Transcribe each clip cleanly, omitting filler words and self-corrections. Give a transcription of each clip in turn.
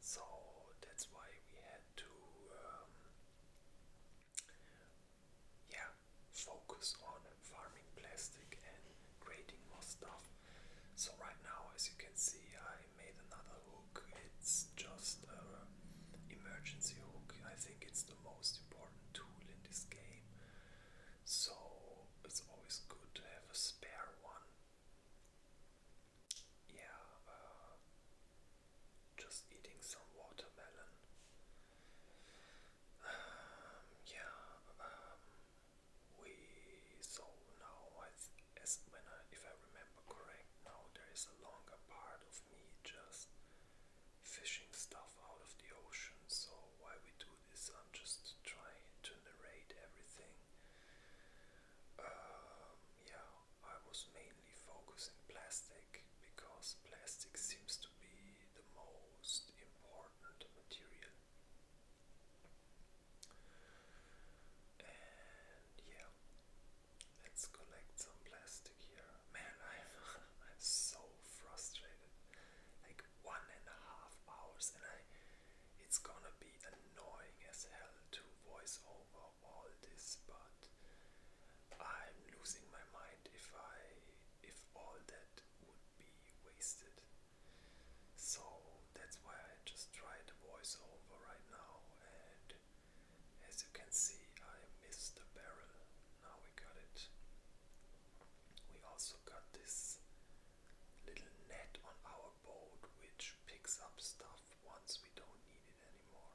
So that's why we had to, yeah, focus on farming plastic and creating more stuff. So right now, as you can see, I made another hook. It's just a emergency hook. I think it's the most important tool in this game. So it's always good to have a spare one. Yeah, just eating some watermelon. Yeah, we so now as when if I remember correct, now there is a longer part of me just fishing stuff out of the ocean. So while we do this, I'm just trying to narrate everything. Yeah, I was mainly focusing plastic because plastic seems to be the most important material. And yeah, let's collect some plastic here. Man, I'm so frustrated. Like 1.5 hours, and it's gonna be annoying as hell to voice over all this, but I'm losing my mind if all that would be wasted. So that's why I just tried the voiceover right now, and as you can see, I missed the barrel. Now we got it. We also got this little net on our boat which picks up stuff once we don't need it anymore.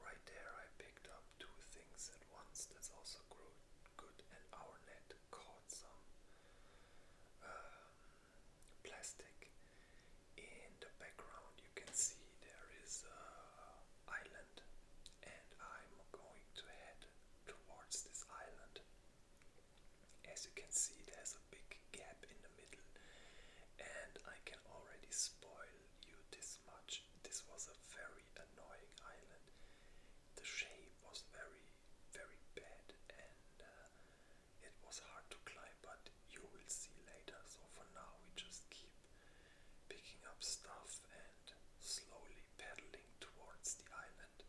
Right there I picked up two things at once. That's also good, and our net caught some um, plastic. In the background you can see there is an island, and I'm going to head towards this island. As you can see, there's a big gap in the middle, and I can already spoil you this much. This was a very annoying island. The shape was very, very bad, and it was hard to climb, but you will see later. So for now, we just keep picking up stuff and slowly paddling towards the island.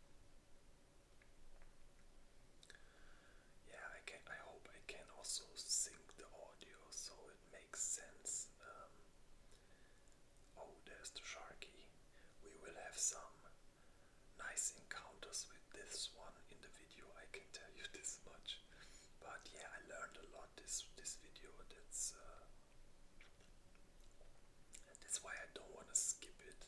Yeah, I hope I can also sync the audio so it makes sense. Oh, there's the sharky. We will have some nice encounters with this one in the video, I can tell you this much. But yeah, I learned a lot this video. That's why I don't want to skip it,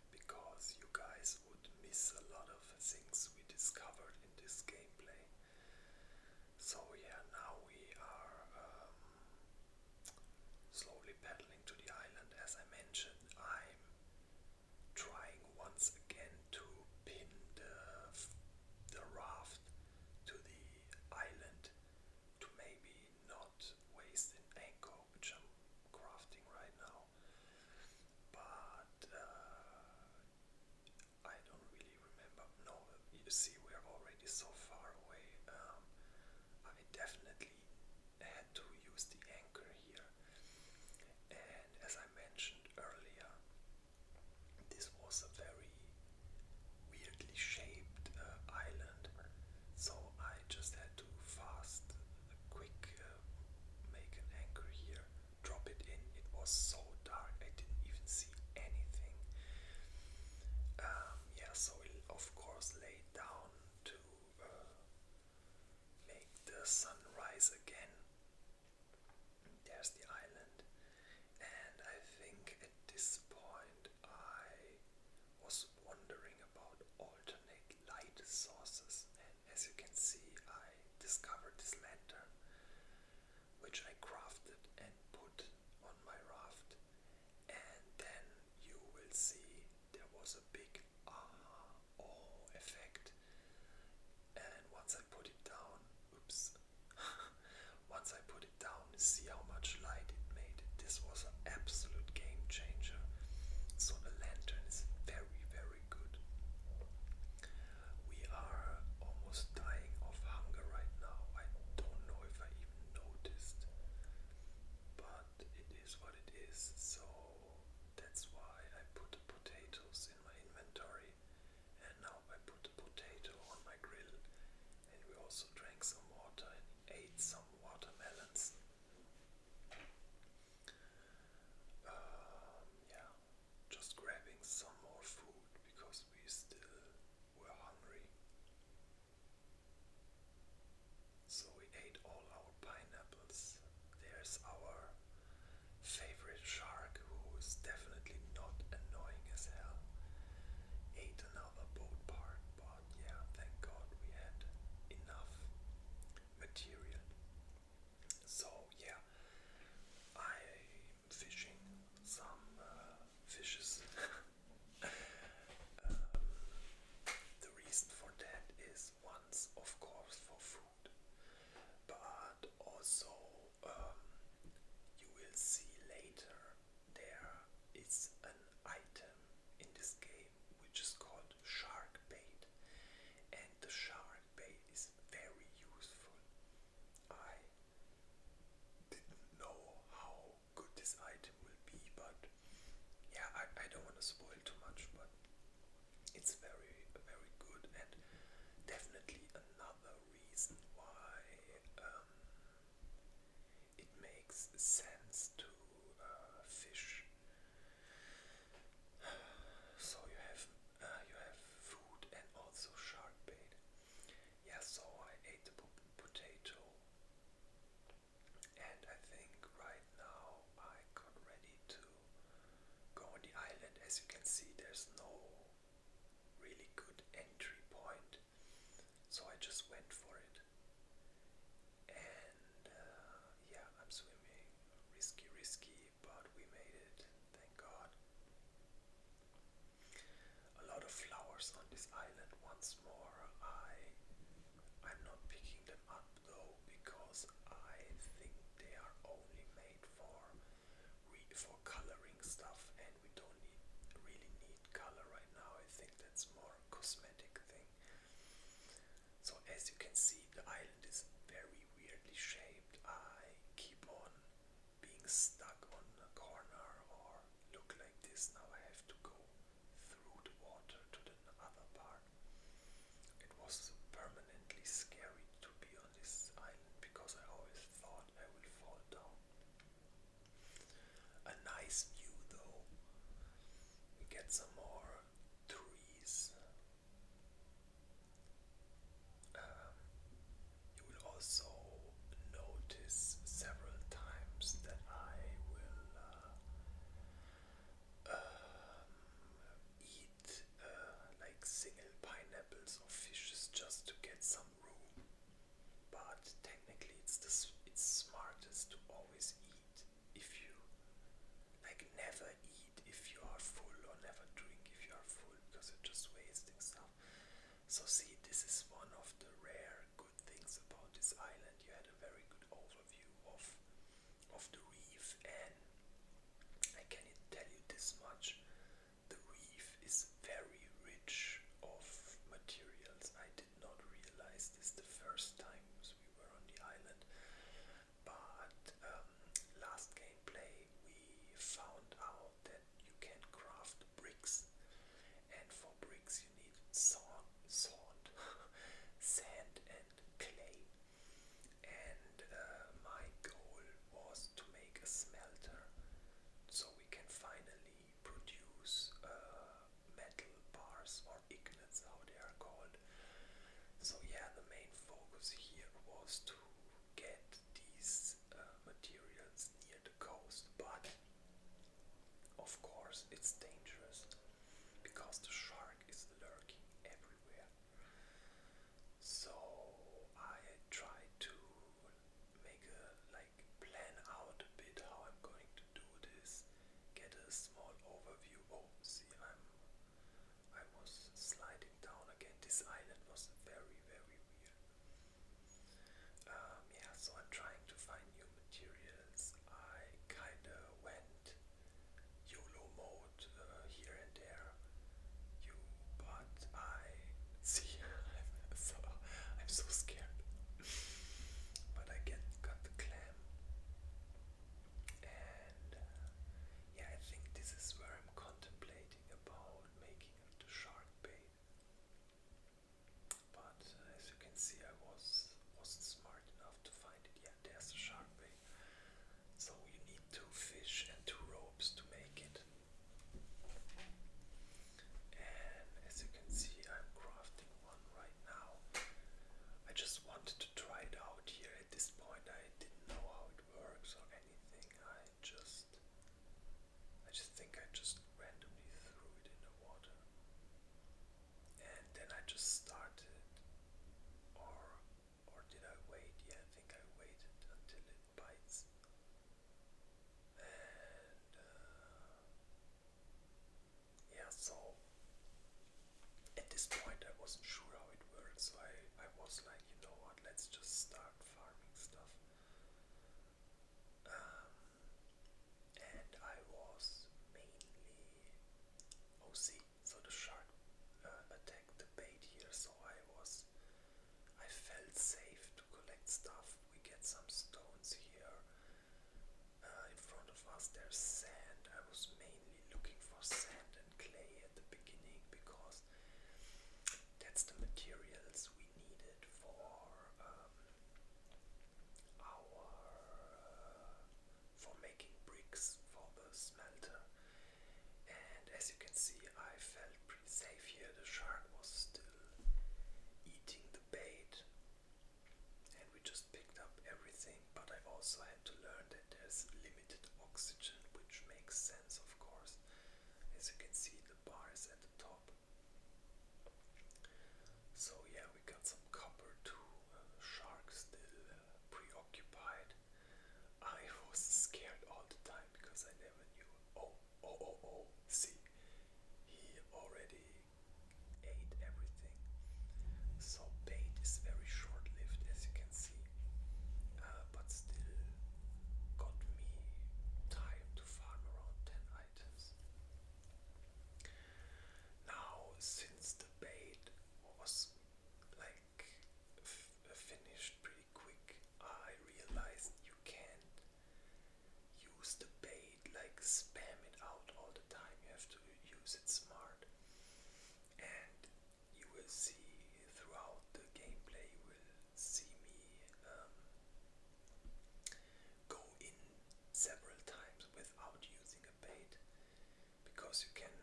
because you guys would miss a lot of things we discovered in this gameplay. So yeah, now we are slowly paddling to the island. As I mentioned, I'm trying once again to pin the raft to the island to maybe not waste an anchor, which I'm crafting right now. But I don't really remember. No, you see, we're already so far away. I definitely had to use the anchor here. And as I mentioned earlier, this was a very weirdly shaped island. So I just had to quick make an anchor here, drop it in. It was so dark, I didn't even see anything. Yeah, so it of course laid down to make the sun rise again. There's the island, and I think at this point I was wondering about alternate light sources, and as you can see, I discovered this lantern, which I crafted and put on my raft, and then you will see there was a big oh effect. And once I put it down, oops, once I put it down, see how much light it made. This was an absolute game changer. So the lantern is very, very good. We are almost dying of hunger right now. I don't know if I even noticed. spoil too much, but it's very, very good, and definitely another reason why it makes sense to fish. So you have food and also shark bait. Yeah, so I ate the potato, and I think right now I got ready to go on the island. As you can see, there's no really good entry point, so I just went for it. And yeah, I'm swimming, risky, risky, but we made it, thank God. A lot of flowers on this island. Once more, I'm not picking them up though, because I think they are only made for coloring stuff, and we don't really need color right now. I think that's more a cosmetic thing. So as you can see, the island is very weirdly shaped. I keep on being stuck on a corner or look like this. Now I have to go through the water to the other part. It was permanently scary to be on this island because I always thought I will fall down. A nice view though. We get some more trees. You will also notice several times that I will eat like single pineapples or fishes just to get some room. But technically, it's smartest to always eat if you like never eat if you are full, or never drink if you are full, because you're just wasting stuff. So see, this is one of the rare good things about this island. You had a very good overview of the reef, and I can tell you this much: the reef is very rich of materials. I did not realize this the first times we were on the island, but last gameplay we found out that you can craft bricks, and for bricks you need sand, sand and clay. And my goal was to make a smelter, so we can finally produce metal bars, or ignits, how they are called. So yeah, the main focus here was to get these materials near the coast, but of course it's dangerous because the shark is lurking everywhere. So I tried to make a plan out a bit how I'm going to do this, get a small overview. Oh, see, I was sliding down again. This island was very, very weird. Yeah, so I'm trying to find new materials. I kinda went YOLO mode here and there. But I see. I'm so scared. But I got the clam, and yeah, I think this is where I'm contemplating about making the shark bait. But as you can see, I wasn't smart enough to find it. Yeah, there's the shark bait. So you need 2 fish and 2 ropes to make it. And as you can see, I'm crafting one right now. I just wanted to try it out here. At this point, I didn't know how it works or anything. I just think I just randomly threw it in the water, and then I just started. Or did I wait? Yeah, I think I waited until it bites. And yeah, so at this point I wasn't sure how it worked, so I was like, you know what, let's just start farming stuff. And I was mainly OC, so the shark attacked the bait here, so I felt safe to collect stuff. We get some stones here. In front of us there's sand. I was mainly looking for sand and also had to learn that there's limited oxygen, which makes sense, of course. As you can see, the bar is at the top. So yeah, we got some copper too. Shark still preoccupied. I was scared all the time because I never knew. Oh, oh, oh, oh. See, he already ate everything. So bait is very short-lived, as you can see, but still got me time to farm around 10 items. Now, since the bait was like finished pretty quick, I realized you can't use the bait like spam it out all the time. You have to use it smart. And you will see throughout the gameplay, you will see me go in several times without using a bait, because you can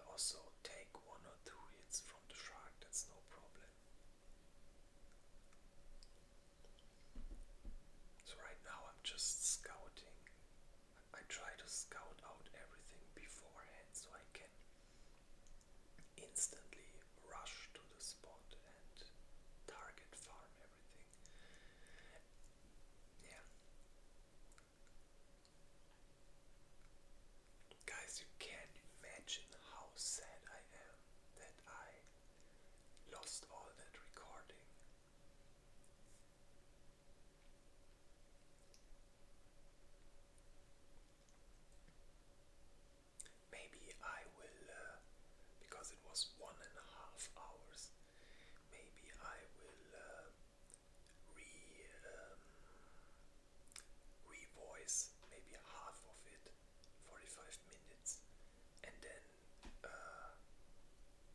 also take one or two hits from the shark, that's no problem. So right now I'm just scouting. I try to scout out everything beforehand so I can instantly rush to the spot and target farm everything. Yeah. Guys, you can't imagine how sad I am that I lost all that recording. Maybe I will, because it was 1.5 hours, maybe I will revoice maybe half of it, 45 minutes, and then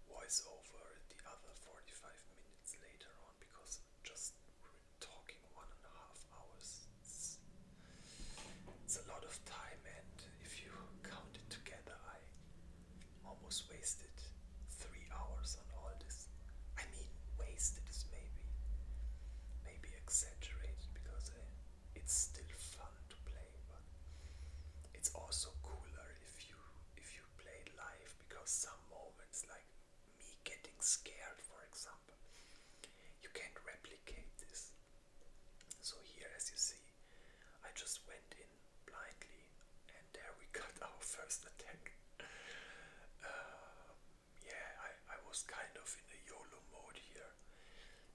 voice over the other 45 minutes later on, because just talking 1.5 hours, it's a lot of time, and if you count it together, I almost wasted 3 hours on all this. I mean, wasted is maybe exaggerated, because it's still fun to play, but it's also cooler if you play live, because some moments, like me getting scared, for example, you can't replicate this. So here, as you see, I just went in blindly, and there we got our first attack. Yeah, I was kind of in a YOLO mode here,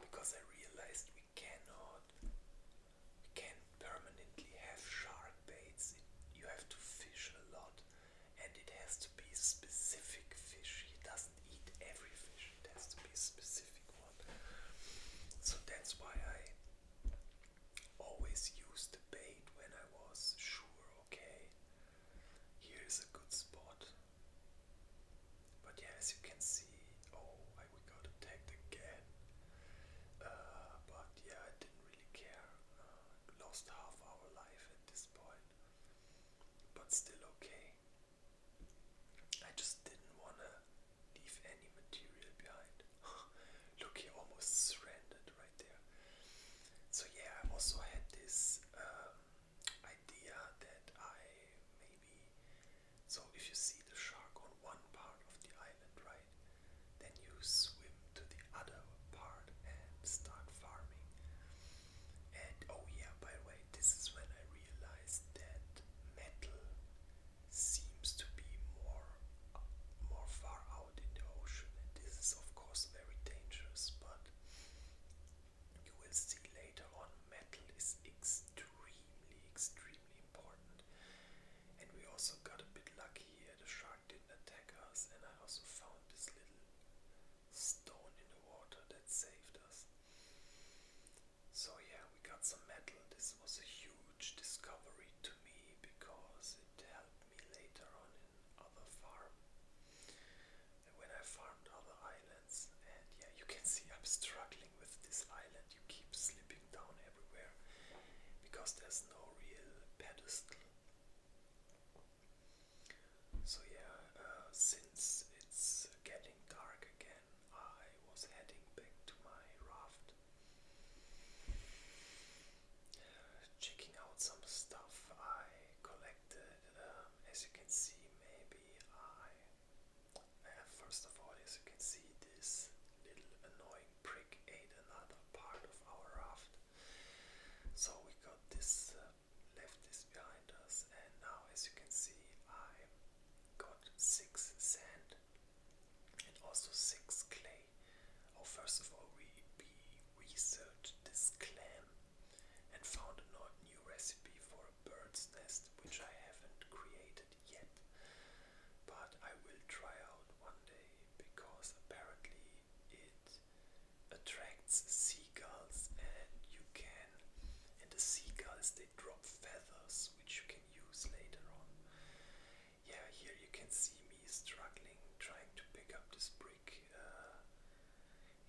because I realized we can't permanently have shark baits. You have to fish a lot, and it has to be specific fish. He doesn't eat every fish, it has to be a specific one. So that's why I always used the bait when I was sure, okay, here's a good spot. But yeah, as you can see, oh, we got attacked again. But yeah, I didn't really care. Lost half our life at this point, but still okay. I just didn't wanna leave any material behind. Look, he almost surrendered right there. also 6 clay. Oh, first of all, we researched this clam and found a new recipe for a bird's nest, which I haven't created yet, but I will try out one day because apparently it attracts seagulls, and the seagulls, they drop feathers which you can use later on. Yeah, here you can see me struggling trying to pick up this brick.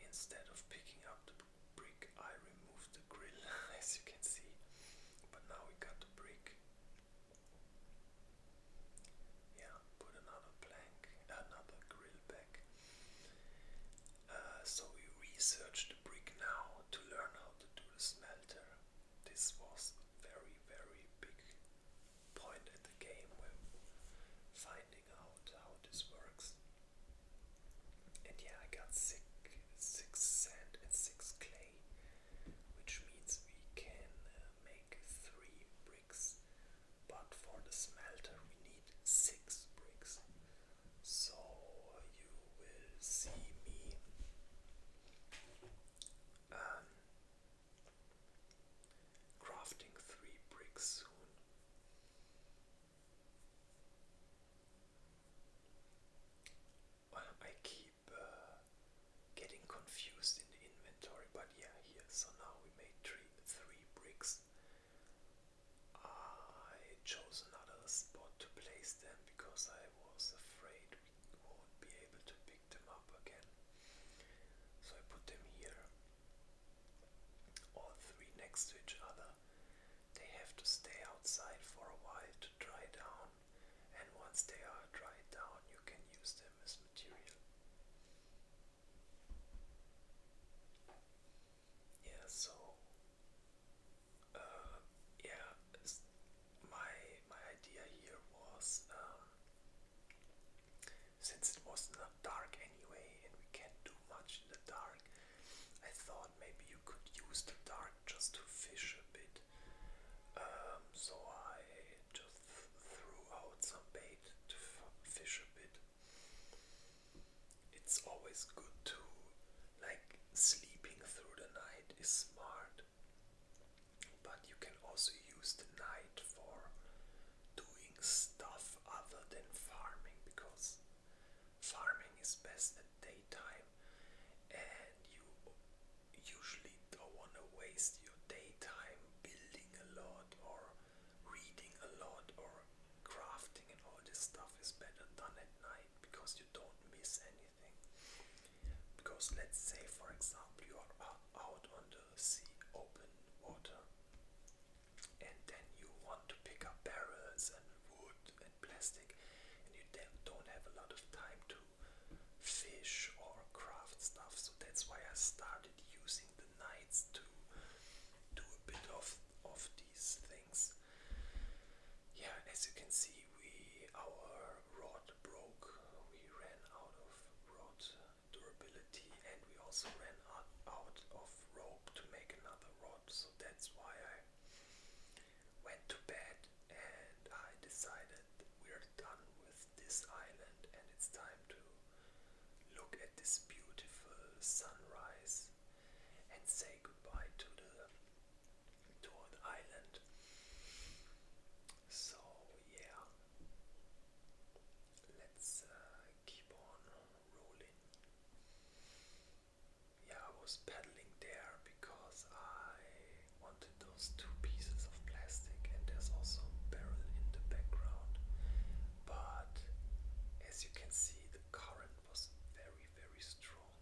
Instead of picking up the brick, I removed the grill, as you can see. But now we got the brick. Yeah, put another plank, another grill back. So we researched the brick now to learn how to do the smelter. This was a very, very big point at the game when finding out how this works. And yeah, I got six sand and 6 clay, which means we can make 3 bricks. But for the smelter, we need 6 bricks. So you will see me crafting 3 bricks soon. I keep getting confused in the inventory, but yeah, here. So now we made three bricks. I chose another spot to place them because I was afraid we won't be able to pick them up again. So I put them here, all 3 next to each other. They have to stay outside for a while to dry down, and once they are dried down, you can use them as material. Yeah, so yeah, my idea here was, since it was not dark anyway and we can't do much in the dark, I thought maybe you could use the dark just to fish a bit. So I just threw out some bait to fish a bit. It's always good to, like, sleeping through the night is smart, but you can also use the night for doing stuff other than farming, because farming is best at daytime, and you usually don't want to waste your daytime building a lot or reading a lot or crafting, and all this stuff is better done at night because you don't miss anything. Because let's say, for example, you are out on the sea, open water, and then you want to pick up barrels and wood and plastic, and you don't have a lot of time to fish or craft stuff. So that's why I started using the nights to do a bit of these things. Yeah, as you can see, our rod broke. We ran out of rod durability, and we also ran out of rope to make another rod. So that's why I went to bed and I decided we're done with this island and it's time to look at this beautiful sunrise and say goodbye to the island. So yeah, let's keep on rolling. Yeah, I was paddling there because I wanted those 2 pieces of plastic, and there's also a barrel in the background. But as you can see, the current was very, very strong.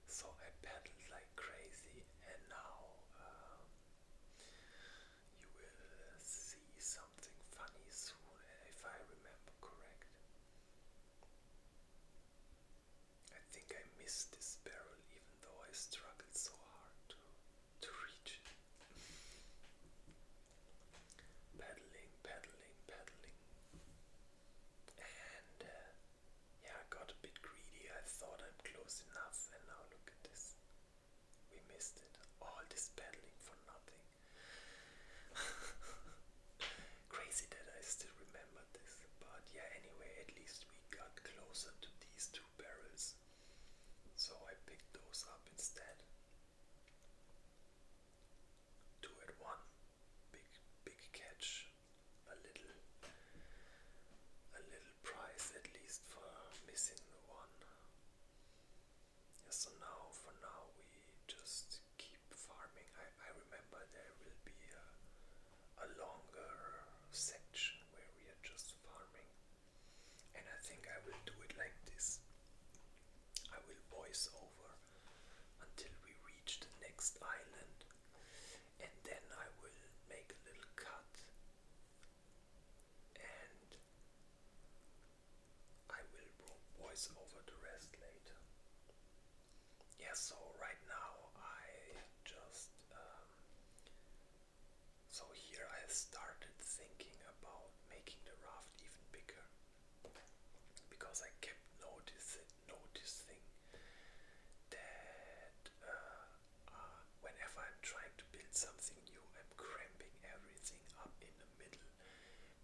So I paddled like crazy, and now you will see something funny soon, if I remember correct. I think I missed this barrel even though I struggled so hard to reach it. Paddling, paddling, paddling. And yeah, I got a bit greedy. I thought I'm close enough, and now look at this. We missed it. All this paddling for nothing. Crazy that I still remember this. But yeah, anyway, at least we got closer to island, and then I will make a little cut and I will voice over the rest later. Yeah, so right now I just so here I started thinking about making the raft even bigger because I kept noticing that whenever I'm trying to build something new, I'm cramping everything up in the middle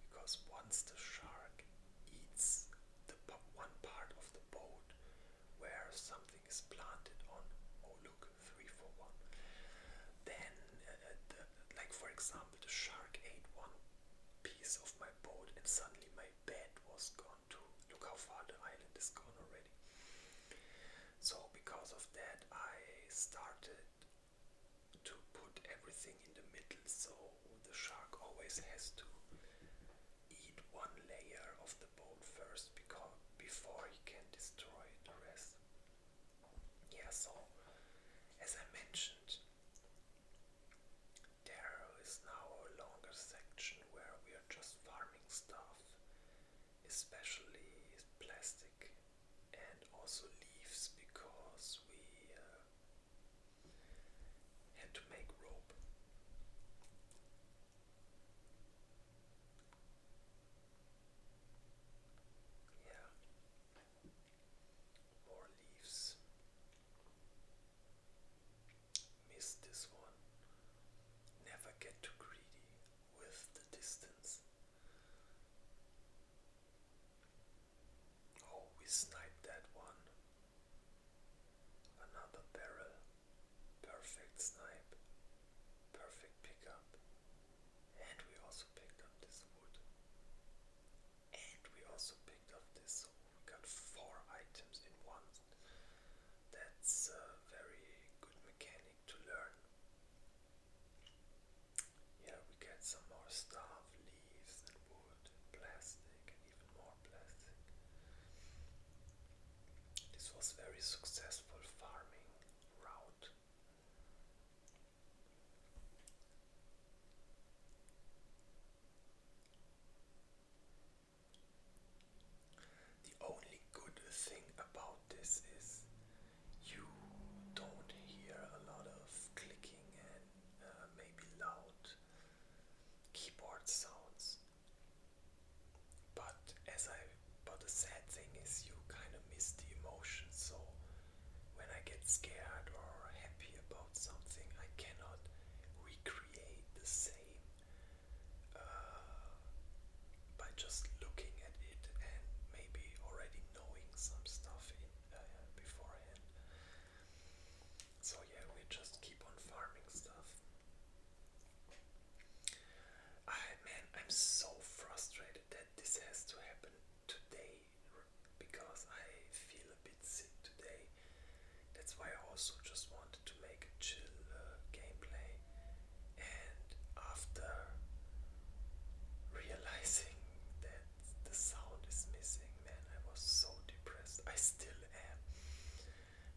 because once the shark eats the one part of the boat where something is planted on, oh look, 3 for 1, then like for example, the shark ate one piece of my boat and suddenly my bed was gone too. Look how far the island is gone already. So because of that I started to put everything in the middle, so the shark always has to eat one layer of the boat first before he can destroy the rest. Yeah, so as I mentioned, there is now a longer section where we are just farming stuff, especially plastic and also leaves because we had to make rope. Yeah, more leaves. Missed this one. Never get too greedy with the distance. Oh, we sniped that one. Another barrel. Perfect snipe. Perfect pickup. And we also picked up this wood. And we also picked up this. So we got 4 items in one. That's a very good mechanic to learn. Yeah, we get some more stuff, leaves and wood, plastic and even more plastic. This was very successful farming route. The only good thing about this is you don't hear a lot of clicking and maybe loud keyboard sounds. But but the sad thing is you kind of miss the emotion. So when I get scared or happy about something, I cannot recreate the same by just looking at it and maybe already knowing some stuff beforehand. So yeah, we just keep on farming stuff. Man, I'm so frustrated that this has to happen today because I feel a bit sick today. That's why I also just wanted to make a chill gameplay. And after realizing that the sound is missing, man, I was so depressed. I still am.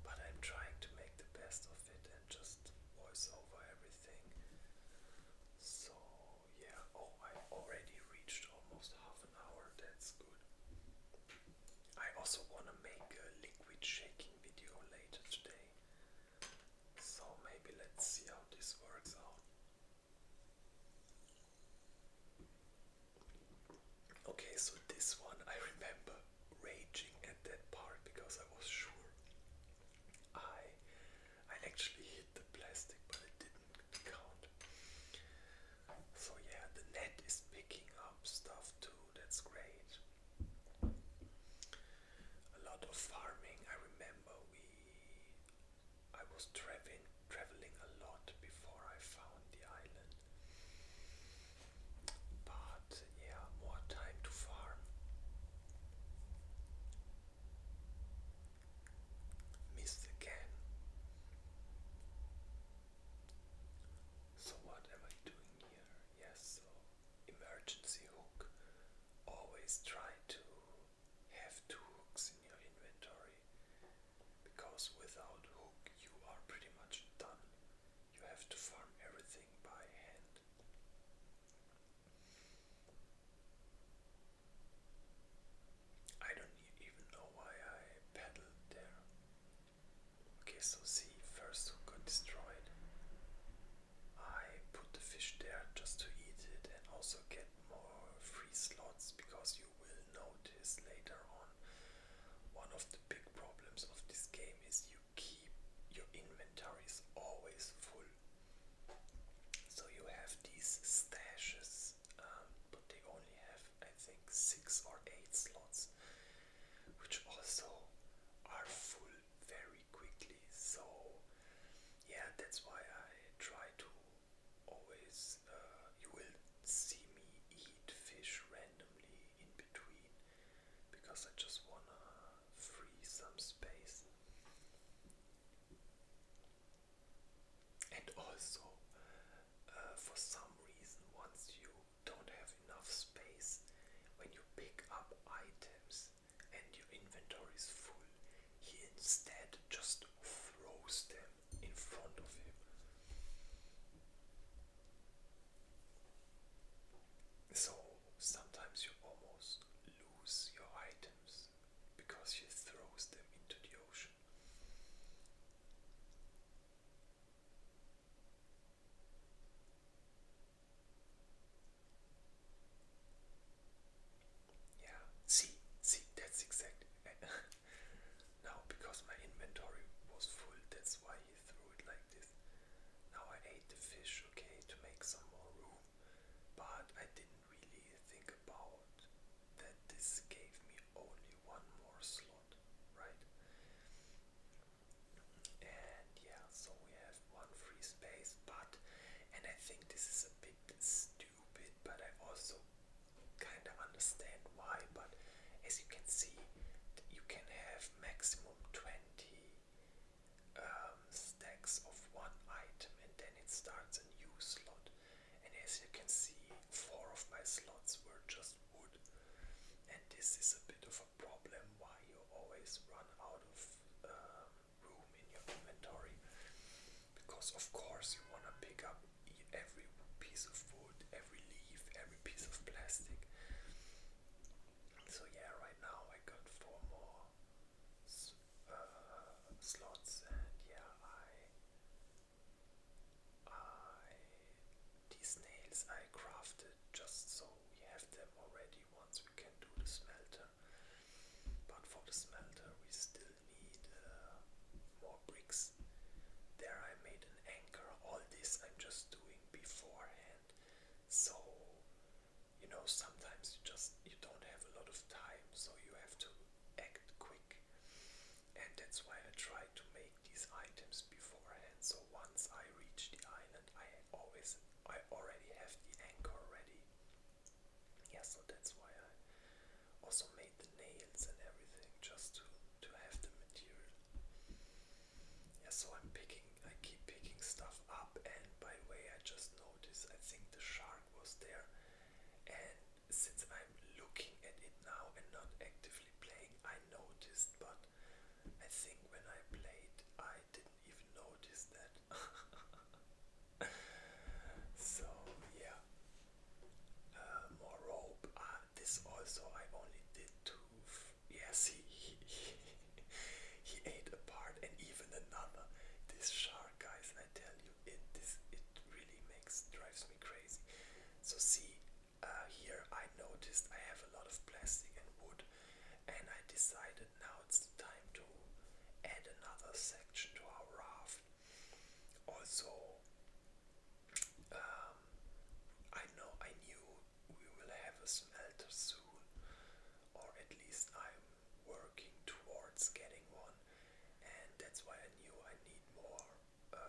But I'm trying to make the best of it and just voice over everything. So yeah, oh, I already reached almost half an hour. That's good. I also want to make a liquid shaking video later today. So maybe let's see how this works out. Okay, so this one I remember raging at that part because I was sure I actually hit the plastic, but it didn't count. So yeah, the net is picking up stuff too. That's great. A lot of farming. I remember I was traveling a lot before I found the island. But yeah, more time to farm. Missed again. So what am I doing here? Yes, so emergency hook. Always try to have 2 hooks in your inventory because without hook you are pretty much done. inventory is always full. So you have these stashes, but they only have, I think, 6 or 8 slots, which also are full very quickly. So yeah, that's why I try to always, you will see me eat fish randomly in between because I just wanna free some space. And also, for some reason, once you don't have enough space, when you pick up items and your inventory is full, he instead just throws them in front of him. So sometimes you almost lose your items because he throws them into the ocean. Yeah, see, that's exactly. Now, because my inventory was full, that's why he threw it like this. Now I ate the fish, okay, to make some more room, but I didn't really think about that this gave me only one more slot, right? And yeah, so we have one free space, but, and I think this is a bit stupid, but I also kind of understand why, but as you can see, you can have maximum 20 stacks of one item, and then it starts a new slot. And as you can see, 4 of my slots were just wood, and this is a bit of a problem why you always run out of room in your inventory, because of course you want to pick up every piece of wood, every leaf, every piece of plastic. So yeah, right now I got 4 more slots, and yeah, these nails I crafted just so we have them already once we can do the smelter. But for the smelter we still need more bricks. There I made an anchor. All this I'm just doing beforehand. So, sometimes you don't have a lot of time, so you have to act quick. And that's why I try to make these items beforehand. So once I reach the island, I already have the anchor ready. Yeah, so that's why I also made the nails and everything, just to have the material. Yeah, so I keep picking stuff up, and by the way, I just noticed, I think the shark was there, and since I'm looking at it now and not actively playing, I noticed, but I think when I played, I didn't even notice that. So yeah, more rope. This also I only did two. Yes, he ate a part and even another. This shark, guys, I tell you, it really drives me crazy. So see, here I noticed I have a lot of plastic and wood, and I decided now it's the time to add another section to our raft. Also, um, I knew we will have a smelter soon, or at least I'm working towards getting one, and that's why I knew I need more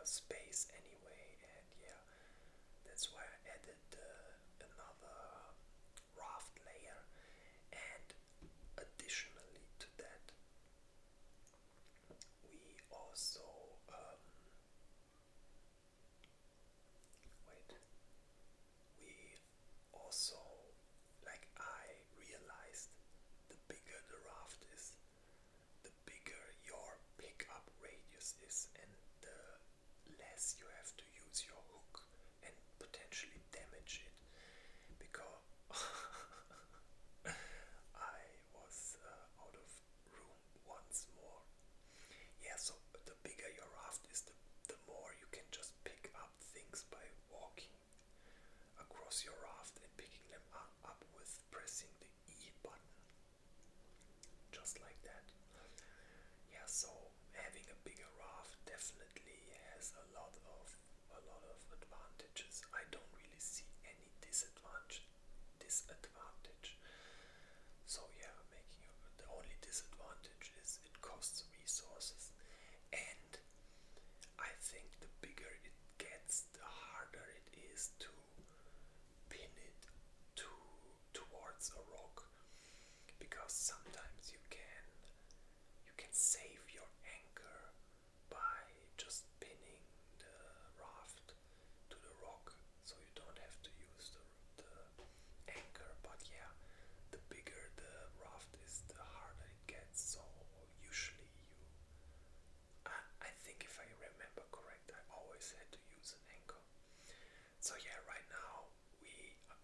space anyway, and yeah, that's why I added another raft layer, and additionally to that, we also wait, we also, like, I realized the bigger the raft is, the bigger your pickup radius is, and the less you have to use your hook and potentially damage it, because I was out of room once more. Yeah, so the bigger your raft is, the more you can just pick up things by walking across your raft and picking them up with pressing the E button, just like that. Yeah, so having a bigger raft definitely has a lot of advantages. I don't really see any disadvantage. So yeah, the only disadvantage is it costs resources, and I think the bigger it gets, the harder it is to pin it to towards a rock, because sometimes you can save your anchor by just pinning the raft to the rock, so you don't have to use the anchor. But yeah, the bigger the raft is, the harder it gets. So usually I think if I remember correct, I always had to use an anchor. So yeah, right now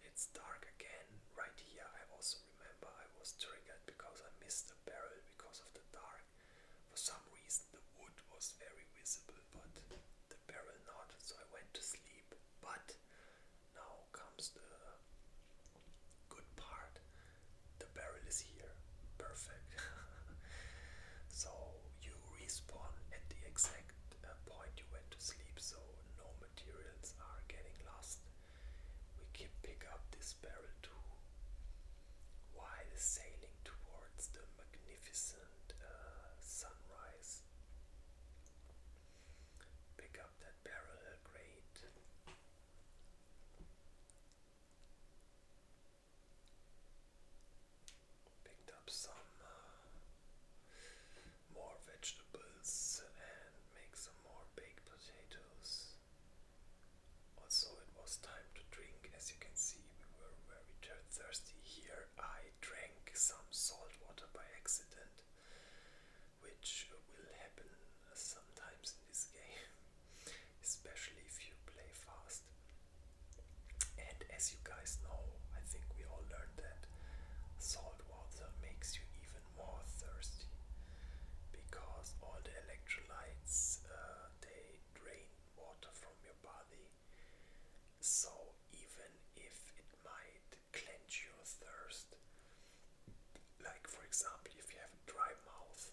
it's dark again. Right here, I also remember I was triggered because I missed the barrel because of the dark. For some reason, the wood was very visible, but the barrel not. So I went to sleep. But now comes the good part. The barrel is here. Perfect. So you respawn at the exact point you went to sleep, so no materials are getting lost. We can pick up this barrel too while sailing towards the magnificent sunrise. Pick up that barrel, great. Picked up some more vegetables and make some more baked potatoes. Also, it was time to drink. As you can see, we were very thirsty here. I drank some salt water by accident, which will happen sometimes in this game, especially if you play fast. And as you guys know, I think we all learned that salt water makes you even more thirsty, because all the electrolytes they drain water from your body. So even if it might quench your thirst, like for example if you have a dry mouth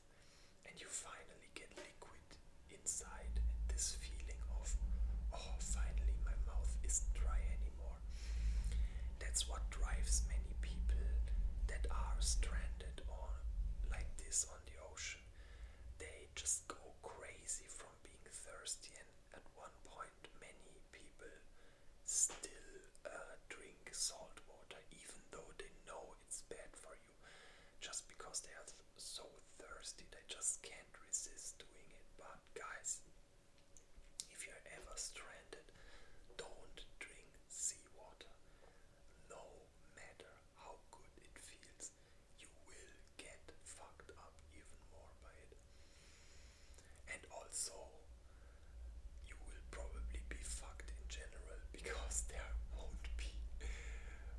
and you finally get liquid inside, and this feeling of, oh, finally my mouth isn't dry anymore, that's what drives many people that are stranded on like this on the ocean. They just go crazy from being thirsty, and at one point many people still drink salt water even though they know it's bad for you, just because they are so thirsty they just can't resist doing it. But guys, if you're ever stranded, don't drink seawater. No matter how good it feels, you will get fucked up even more by it. And also, you will probably be fucked in general, because there won't be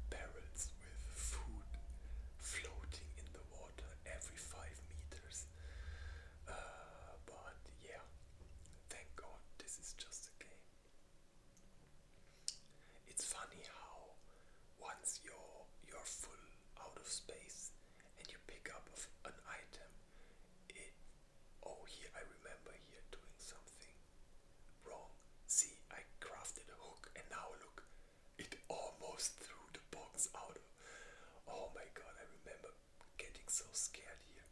barrels with food floating in the water every 5 meters. But yeah, thank God this is just a game. It's funny how once you're full out of space and you pick up an item, it oh, here I remember here doing something wrong. See, I crafted a hook and now look, it almost threw the box out of. Oh my god, I remember getting so scared here.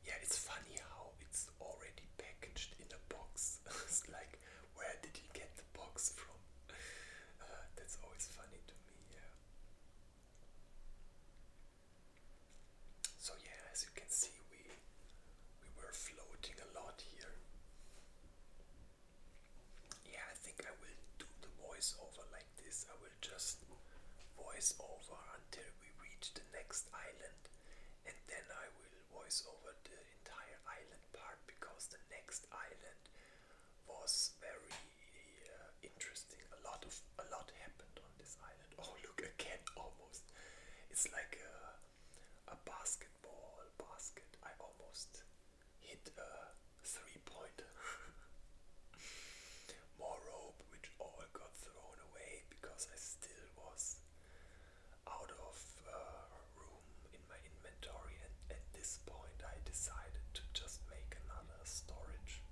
Yeah, it's funny how it's already packaged in a box. It's like, where did he get the box from? That's always funny to me, yeah. So yeah, as you can see, we were floating a lot here. Yeah, I think I will do the voiceover like this. I will just voice over until we reach the next island, and then I will voice over the entire island part, because the next island was very interesting. A lot happened on this island. Oh, look again, almost. It's like a basketball basket. I almost hit a 3-pointer. More rope, which all got thrown away because I still was out of room in my inventory, and at this point I decided to just make another storage.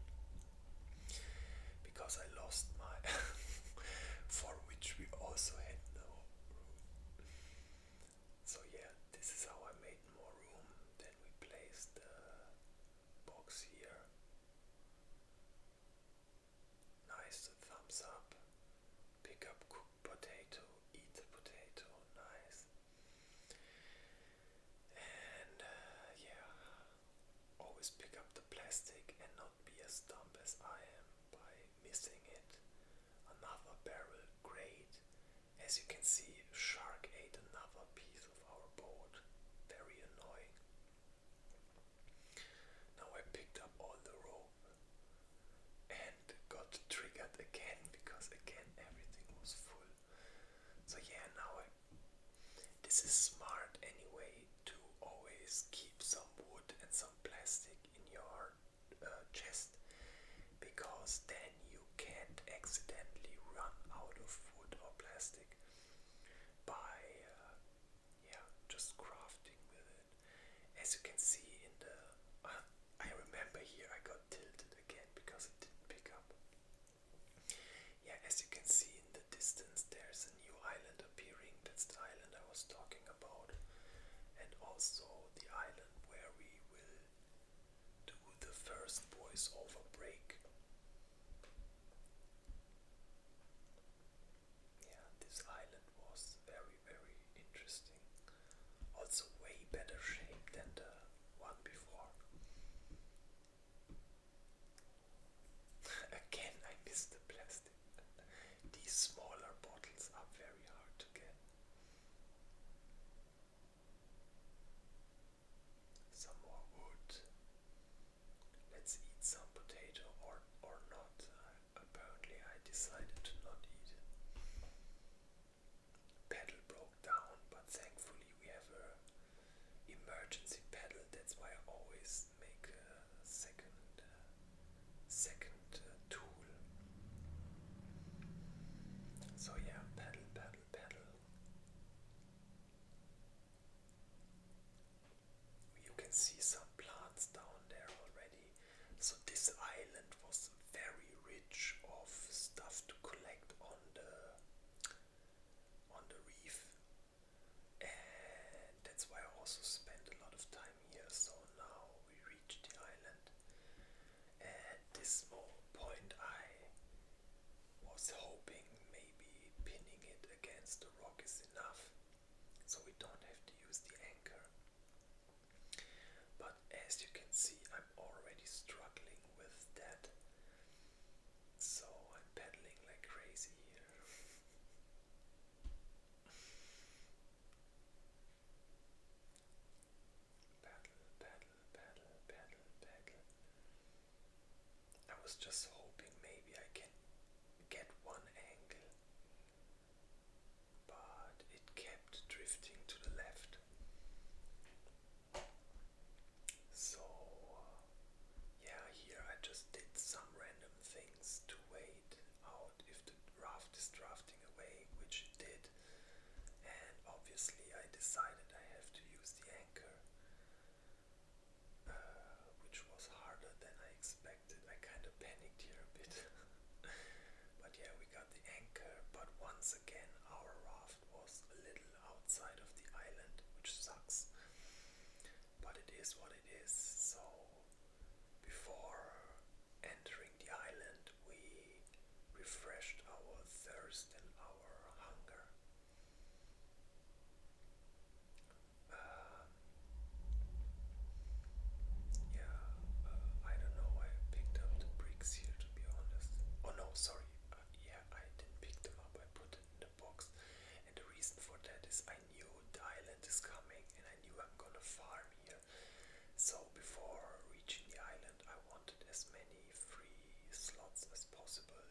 because I lost my for which we also had no room. So yeah, this is how I made more room. Then we placed the box here. Nice, thumbs up. Pick up cooked potato, eat the potato, nice. And yeah, always pick up the plastic and not be as dumb as I am by missing it. Another barrel, great. As you can see, shark ate another piece of our boat. Very annoying. Now I picked up all the rope and got triggered again because again everything was full. So yeah, this is smart anyway to always keep some wood and some plastic in your chest, because then you can't accidentally run out of wood or plastic by just crafting with it. As you can see in the I remember here I got tilted again because it didn't pick up. Yeah, as you can see in the distance there's a new island appearing. That's the island I was talking about, and also the island where we will do the first voiceover break. Yeah, this island was very, very interesting. Also way better shape than the one before. Again, I missed the plastic. These smaller bottles are very hard to get. Some more wood. Let's eat some potato or not. Apparently I decided to not eat it. Pedal broke down, but thankfully we have a emergency pedal. That's why I always make a second tool. So yeah, pedal, pedal, pedal. You can see some plants down there already. So this island was very rich of stuff to collect on the reef, and that's why I also spent a lot of time here. So now we reached the island. At this point I was hoping maybe pinning it against the rock is enough, so we don't have to use the anchor. But as you can see, I'm already struggling with that, so I'm pedaling like crazy here. Paddle, paddle, paddle, paddle, paddle. I was just hoping maybe I can get one angle, but it kept drifting to the left. So yeah, here I just did some random things to wait out if the raft is drafting away, which it did, and obviously I decided I have to use the anchor, which was harder than I expected. I kind of panicked here a bit. But yeah, we got the anchor, but once again our raft was a little outside of the island, which sucks. But it is what it is. So before entering the island, we refreshed our thirst and our hunger. I don't know. I picked up the bricks here, to be honest. Oh no, sorry. Yeah, I didn't pick them up. I put it in the box. And the reason for that is I knew the island is coming and I knew I'm gonna farm here. So before reaching the island, I wanted as many free slots as possible.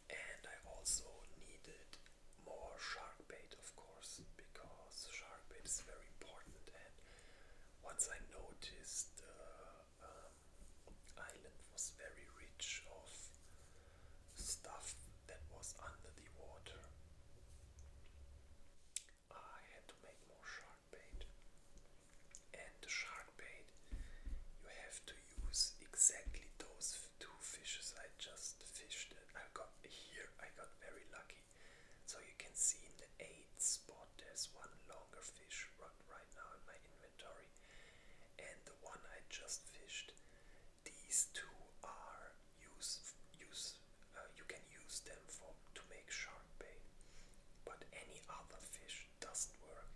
And I also needed more shark bait, of course, because shark bait is very important. And once I noticed the island was very rich of stuff that was under the water, I had to make more shark bait. And the shark bait, you have to use exactly those two fishes I just fished these two are you can use them for to make shark bait, but any other fish doesn't work,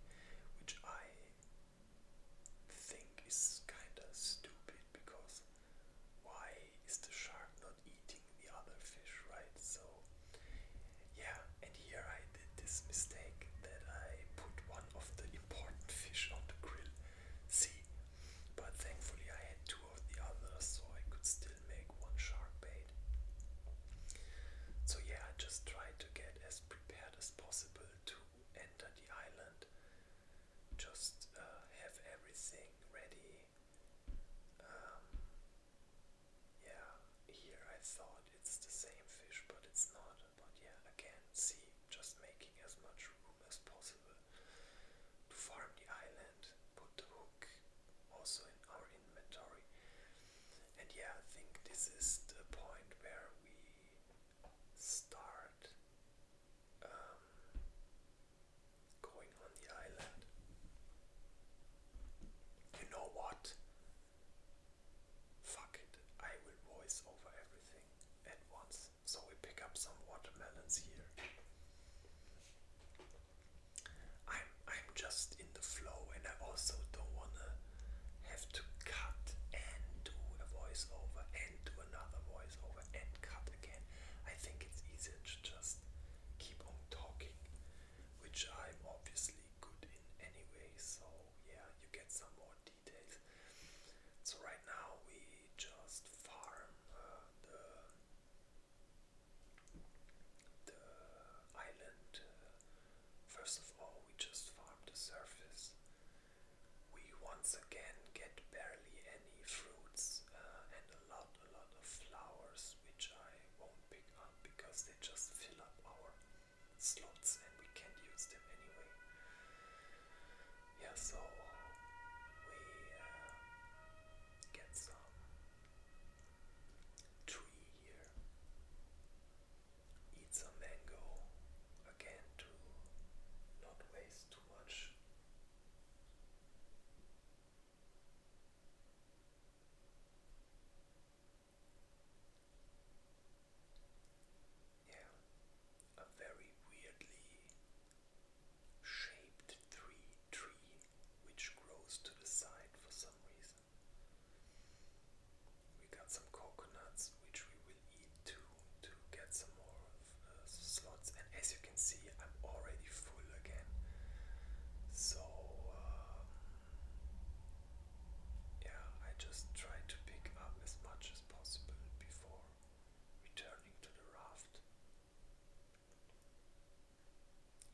which I think is kinda stupid because why is the shark not eating the other fish, right? So yeah, and here I did this mistake that I put one of the important fish on the grill. See, but thankfully I had two of the others, so I could still make one shark bait. So yeah, I just tried to get as prepared as possible to enter the island. Just have everything ready. Um, yeah, here I thought it's the same fish, but it's not. But yeah, again, see, just making as much room as possible to farm the island, put the hook also in our inventory. And yeah, I think this is the point where we start going on the island. You know what? Fuck it, I will voice over everything at once. So we pick up some watermelons here. I'm just in the flow, and I also don't wanna have to cut and do a voiceover and do another voiceover and cut again. I think it's easier to just keep on talking, which I'm obviously good in anyway. So yeah, you get some more details. So right now we just farm the island. First of all, we just farm the surface. We once again get barely any fruits and a lot of flowers, which I won't pick up because they just fill up our slots and we can't use them anyway. Yeah, so we get some tree here, eat some mango again to not waste too much. Yeah, a very weirdly shaped tree which grows to the side for some reason. We got some coconuts which we will eat too to get some more slots, and as you can see I'm already full again. So yeah, I just try to pick up as much as possible before returning to the raft.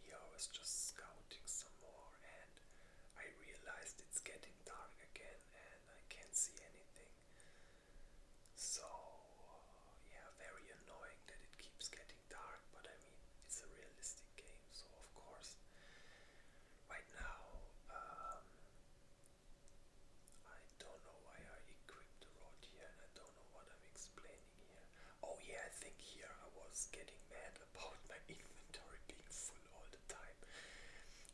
Here I was just scouting some more and I realized it's getting dark again and I can't see anything. So yeah, very annoying that it keeps getting dark, but I mean, it's a realistic game, so of course. Right now, I don't know why I equipped the rod here and I don't know what I'm explaining here. Oh yeah, I think here I was getting mad about my inventory being full all the time.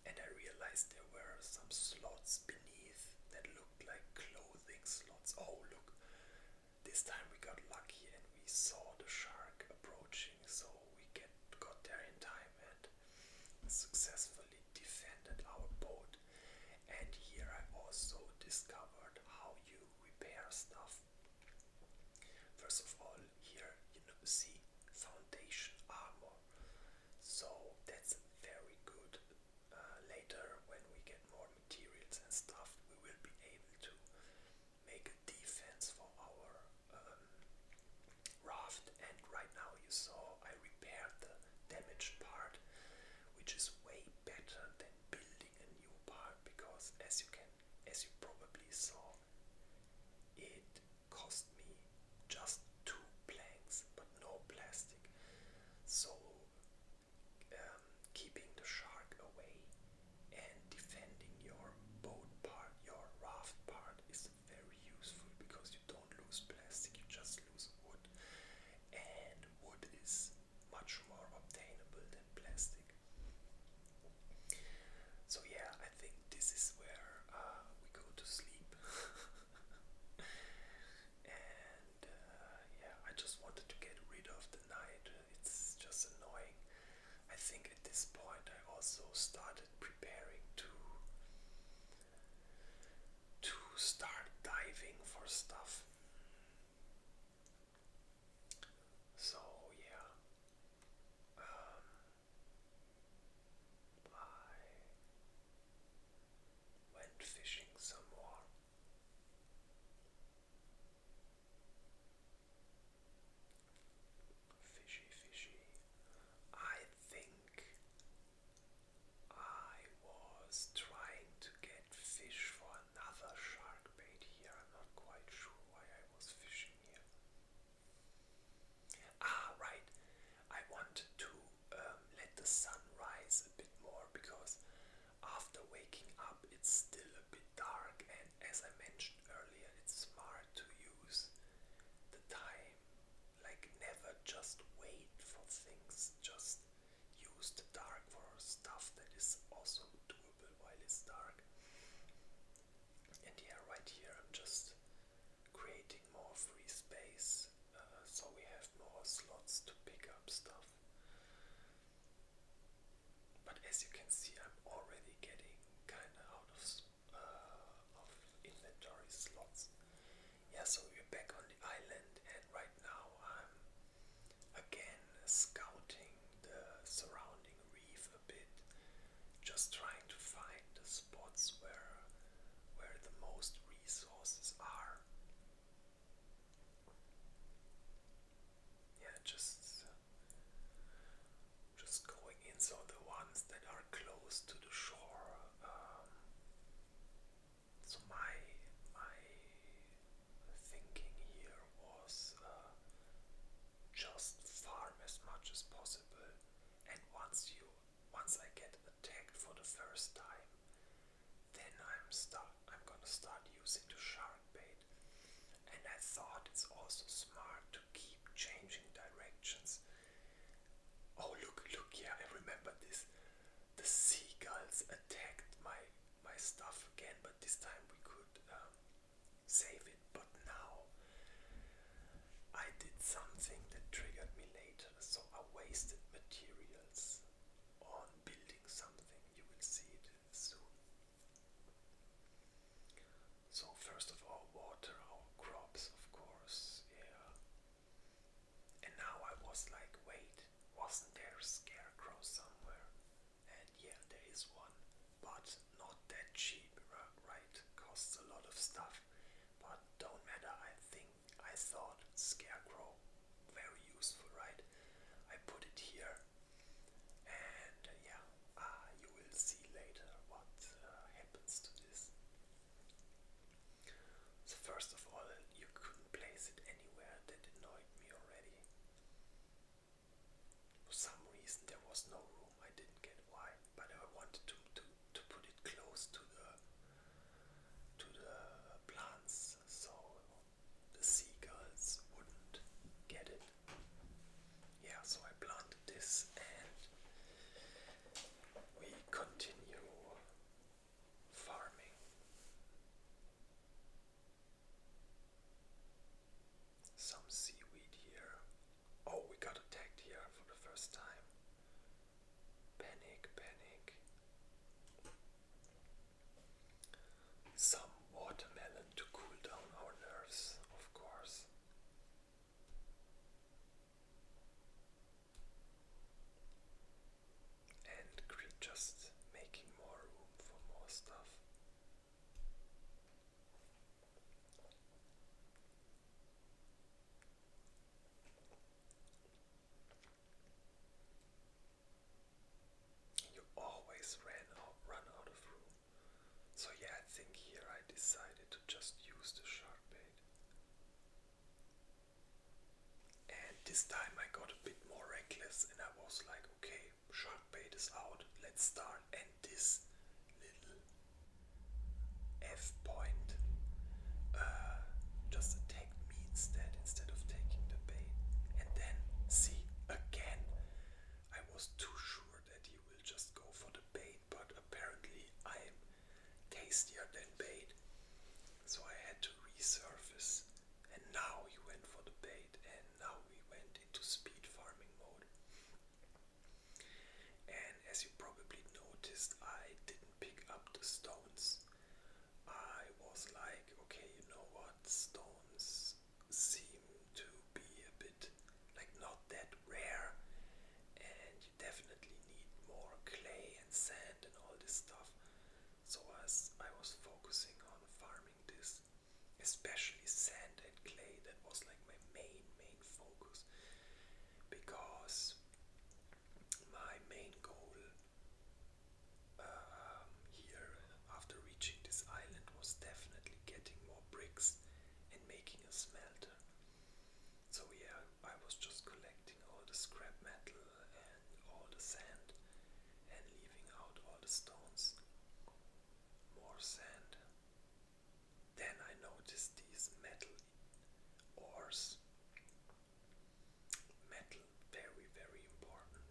And I realized there were some slots beneath that looked like clothing slots. Oh look, this time we got lucky and we saw the shark approaching, so we got there in time and successfully defended our boat. And here I also discovered how you repair stuff. First of all, here you know, see foundation armor, so that's very good. Later, when we get more materials and stuff, we will be able to make a defense for our raft. And right now, you saw I repaired the damaged part, which is way better than building a new part because, as you probably saw, it cost me just 2 planks, but no plastic. So keeping the shark away and defending your boat part, your raft part, is very useful because you don't lose plastic, you just lose wood. And wood is much more obtainable than think at this point I also started preparing to start diving for stuff. So yeah, I went fishing some more. Fishy, fishy. I think I was trying to get fish for another shark bait here. I'm not quite sure why I was fishing here. Ah, right. I wanted to let the sun rise a bit more because after waking up it's still a bit dark, and as I mentioned earlier, it's smart to use the time. Like, never just wait for things, just use the dark for stuff that is also doable while it's dark. And yeah, right here I'm just creating more free space, so we have more slots to pick up stuff. But as you can see, I'm already getting kind of out of inventory slots. Yeah, so we're back on the island, and right now I'm again scouting the surrounding reef a bit, just trying to find the spots where the most resources are. Yeah, just going in, so the ones that are close to the shore. So my thinking here was just farm as much as possible, and once I get attacked for the first time, then I'm gonna start using the shark bait. And I thought it's also smart to keep changing directions. Oh, look, yeah, I remember this. The seagulls attacked my stuff again, but this time we could save it. But now I did something that triggered me later, so I wasted materials on building something. You will see it soon. So first of all, water our crops, of course, yeah. And now I was like, wait, wasn't there a scarecrow somewhere? And yeah, there is one, but not that cheap, right? Costs a lot of stuff, but don't matter. I thought scarecrow very useful, right? I put it here, and yeah, you will see later what happens to this. So first of all, you couldn't place it anywhere. That annoyed me already. For some reason there was no room. I didn't get why, but I wanted to put it close to the plants so the seagulls wouldn't get it. Yeah, so I planted this, and we continue farming. Some seaweed here. Oh, we got attacked here for the first time. Panic, panic. Some watermelon to cool down our nerves, of course. And just making more room for more stuff. You always run out of room. So yeah, I think here I decided to just use the shark bait. And this time I got a bit more reckless, and I was like, okay, shark bait is out, let's start. And this little F point just attacked me instead of taking the bait. And then, see, again, I was too sure that he will just go for the bait, but apparently I am tastier than bait. So I had to resurface, and now he went for the bait, and now we went into speed farming mode. as you probably noticed, I didn't pick up the stones. I was like, okay, you know what, stones seem to be a bit like not that rare, and you definitely need more clay and sand and all this stuff. So as I was focusing on farming this, especially sand and clay, that was like my main focus, because my main goal here after reaching this island was definitely getting more bricks and making a smelter. So yeah, I was just collecting all the scrap metal and all the sand and leaving out all the stones. More sand. Then I noticed these metal ores. Metal, very important.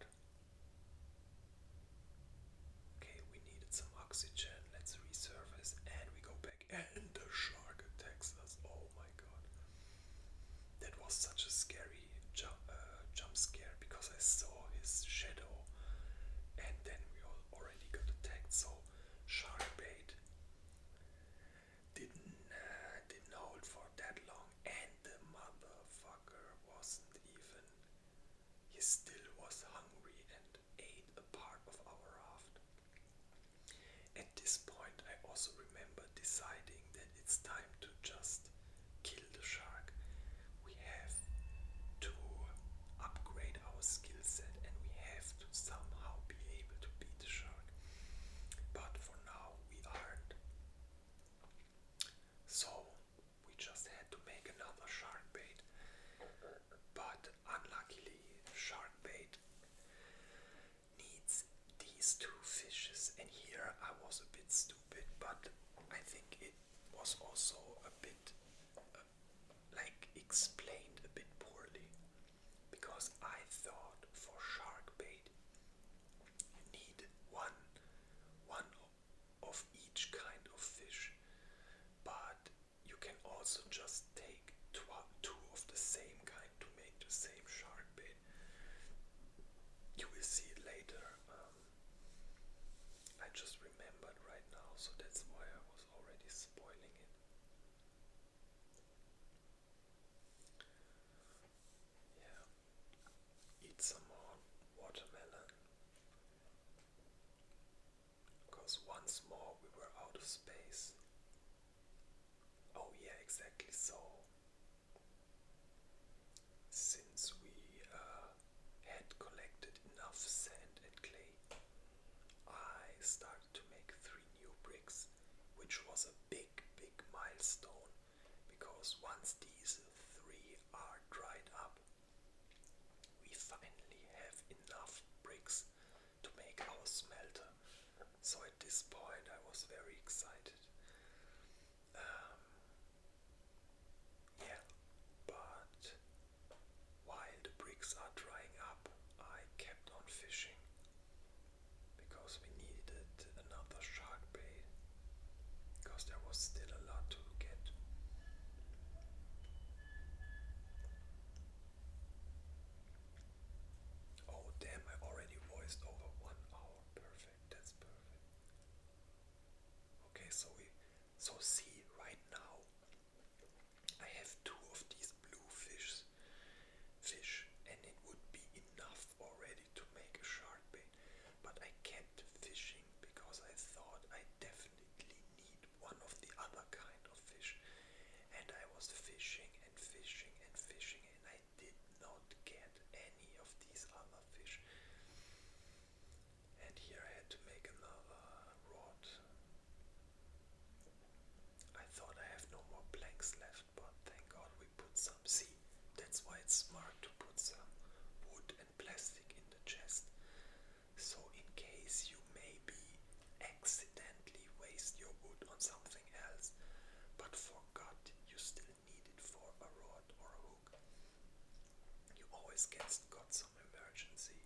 Okay, we needed some oxygen. Let's resurface and we go back. And the shark attacks us. Oh my god. That was such a scary jump scare because I saw his shadow and then we all already got attacked. So shark bait didn't hold for that long, and the motherfucker wasn't even. He still was hungry and ate a part of our raft. At this point, I also remember deciding that it's time to just kill the shark. We have to upgrade our skill set and we have to somehow be able to beat the shark. But for now, we aren't. So we just had to make another shark bait. But unluckily, shark bait needs these two fishes, and here I was a bit stupid, but I think it was also a bit like explained a bit poorly, because I thought for shark bait you need one of each kind of fish, but you can also just take two of the same kind to make the same shark bait. You will see it later. I just remembered right now, so that's why I was already spoiling it. Yeah, eat some more watermelon, because once more we were out of space. Oh yeah, exactly so. Since we had collected enough sand and clay, I started to make 3 new bricks, which was a big milestone, because once these 3 are dried up, we finally have enough bricks to make our smelter. So at this point I was very excited. Um, yeah, but while the bricks are drying up, I kept on fishing because we needed another shark bait, because there was still a lot to get. Oh damn, I already voiced over 1 hour. Perfect, that's perfect. Okay, so see right now I have 2 of these blue fish, and it would be enough already to make a shark bait. But I kept fishing because I thought I definitely need one of the other kind of fish. And I was fishing and fishing and fishing, and I did not get any of these other fish. And here I had to make another rod. I thought I have no more planks left, but thank God we put some. See, that's why it's smart to put some wood and plastic in the chest. So in case you maybe accidentally waste your wood on something else, but forgot you still need it for a rod or a hook, you always got some emergency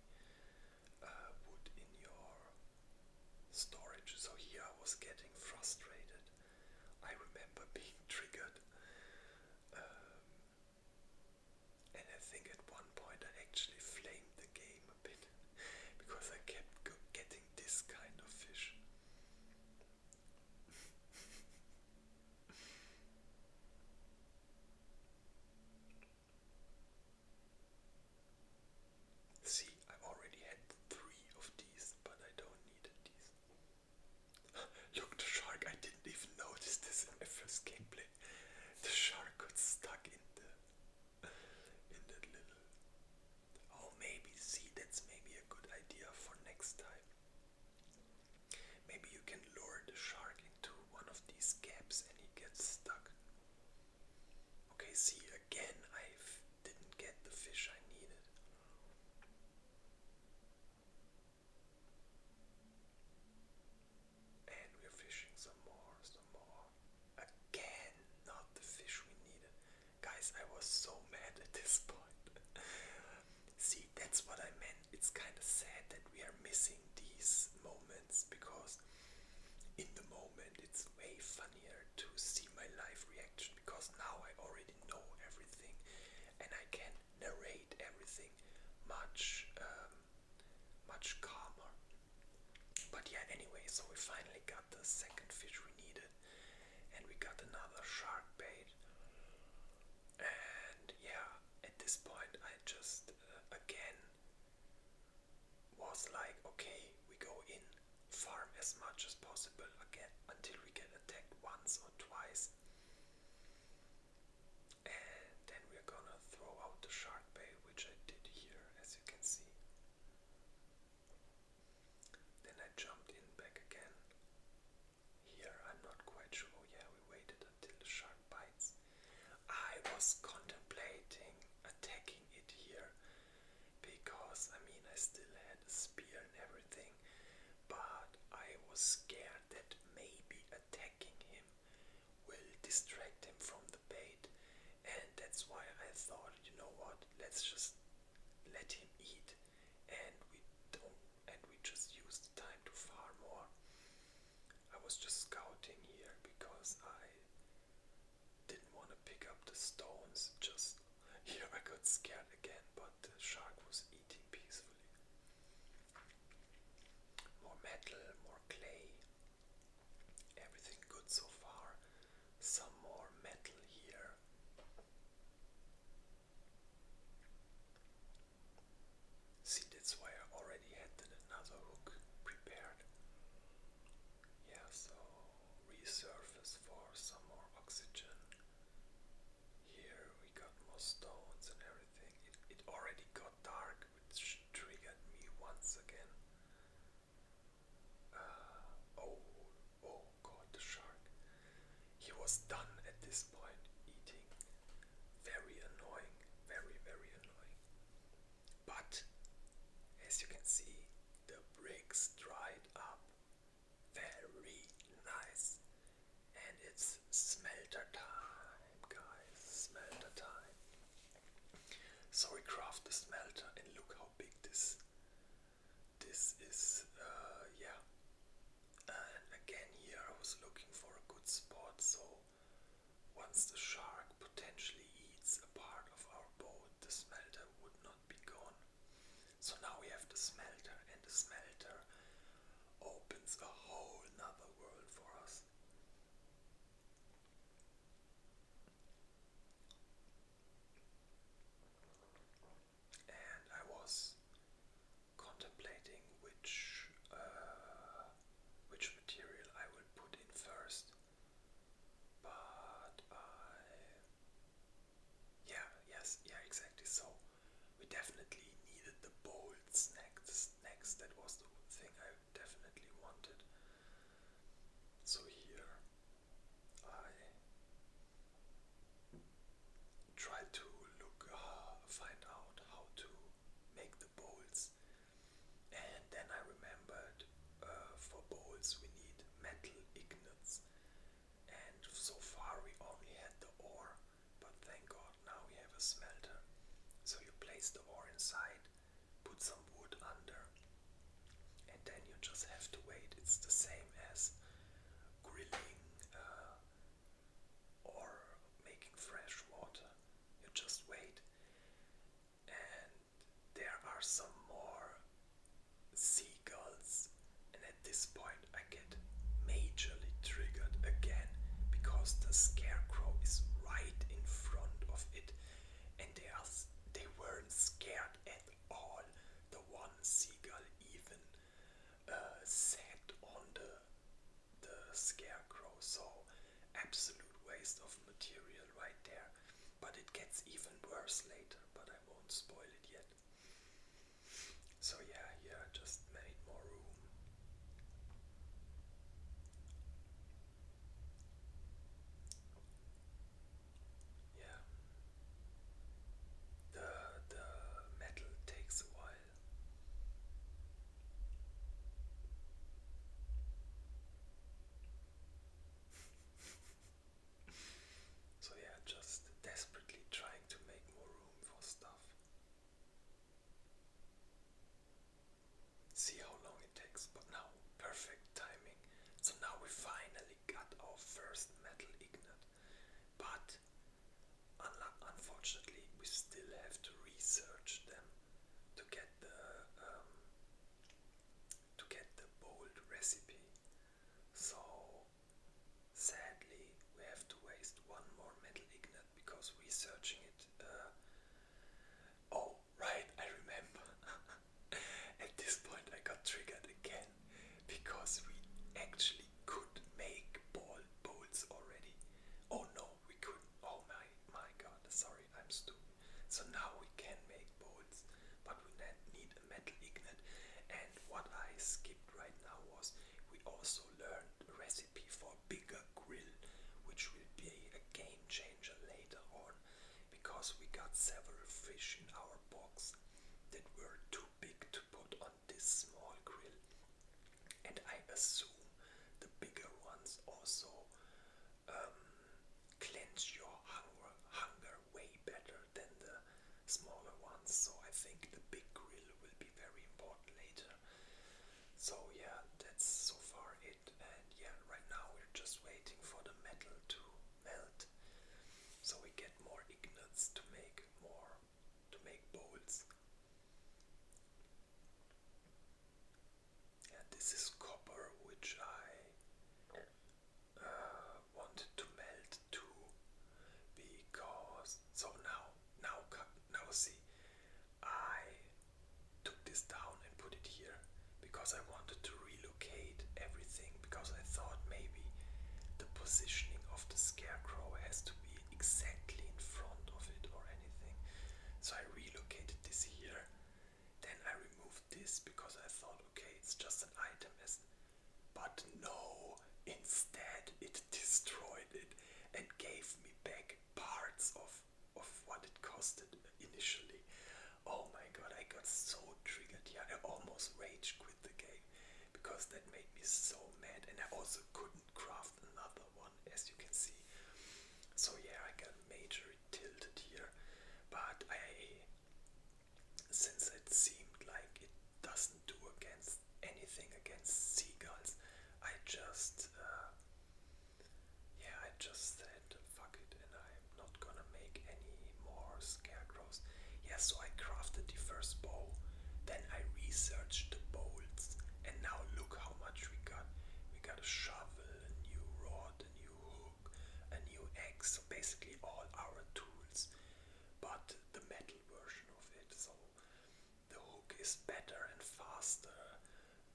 wood in your storage. So here I was getting frustrated. I remember being triggered, and I think at one point I actually flamed the game a bit because I kept getting guys, I was so mad at this point. See, that's what I meant. It's kind of sad that we are missing these moments because in the moment it's way funnier to see my live reaction because now I already know everything and I can narrate everything much much calmer. But yeah, anyway, so we finally got the second fish we needed and we got another shark bait. And yeah, at this point I just again was like, okay, we go in, farm as much as possible again until we get attacked once or twice, and then we're gonna throw out the shark bait, which I did here, as you can see. Then I jumped in back again. Here I'm not quite sure. Oh yeah, we waited until the shark bites. I was contemplating attacking it here because I mean I still had a spear and everything, but I was scared that maybe attacking him will distract him from the bait, and that's why I thought, you know what, let's just let him eat, and we just use the time to farm more. I was just scouting here because I didn't want to pick up the stones. Just here I got scared again, but the shark was eating peacefully. More metal, more clay, everything good so far. Some more metal here. See, that's why I already had another hook prepared. Yeah, so resurface for some more oxygen. Here we got more stones and everything. It already got dark, which triggered me once again. Oh, oh god, the shark. He was done at this point eating. Very annoying, very, very annoying. But, as you can see, the bricks dried up. Very nice. And it's smelter time, guys. Smelter time. So we craft the smelter and look how big this is. Yeah. And again here I was looking for a good spot, so once the shark potentially eats a part of our boat, the smelter would not be gone. So now we have the smelter, and the smelter opens a whole nother world for us. And I was contemplating which material I will put in first, but yeah, exactly. So we definitely needed the bolts next. That was the thing I definitely wanted. So here I tried to find out how to make the bolts, and then I remembered for bolts we need metal ignits, and so far we only had the ore, but thank God now we have a smelter. So you place the ore inside, put some wood under, and then you just have to wait. It's the same as grilling or making fresh water. You just wait, and there are some more seagulls, and at this point I get majorly triggered again because the scarecrow is right in front of it, and they weren't scared at all. The one seagull even sat on the scarecrow, so absolute waste of material right there. But it gets even worse later, but I won't spoil it yet. So yeah, here I just made more room. Yeah. The metal takes a while. So yeah, just desperately trying first metal ignite, but unfortunately we still have to research them to get um, the bold recipe. So sadly we have to waste one more metal ignite because researching it. Oh right, I remember. At this point I got triggered again because we actually could make bolts already. Oh no, we couldn't. Oh my god, sorry, I'm stupid. So now we can make bolts, but we need a metal ignite. And what I skipped right now was we also learned a recipe for a bigger grill, which will be a game changer later on because we got several fish in our box that were too big to put on this small grill, and I assume the bigger ones also um, cleanse your hunger way better than the smaller ones. So I think the big grill will be very important later. So yeah, that's so far it. And yeah, right now we're just waiting for the metal to melt, so we get more ignites to make bolts. And this is copper, which I wanted to melt too, because so now see, I took this down and put it here because I wanted to relocate everything, because I thought maybe the positioning of the scarecrow has to be exactly in front of it or anything. So I relocated this here. Then I removed this because I thought, okay, it's just an item, but no, instead it destroyed it and gave me back parts of what it costed initially. Oh my god, I got so triggered here. I almost rage quit the game because that made me so mad, and I also couldn't craft another one, as you can see. So yeah, I got majorly tilted here, but since it seemed like it doesn't do against anything against seagulls, I just I just said fuck it, and I'm not gonna make any more scarecrows. Yeah, so I crafted the first bow, then I researched the bolts, and now look how much we got. We got a shovel, a new rod, a new hook, a new axe, so basically all our tools, but the metal version of it. So the hook is better and faster,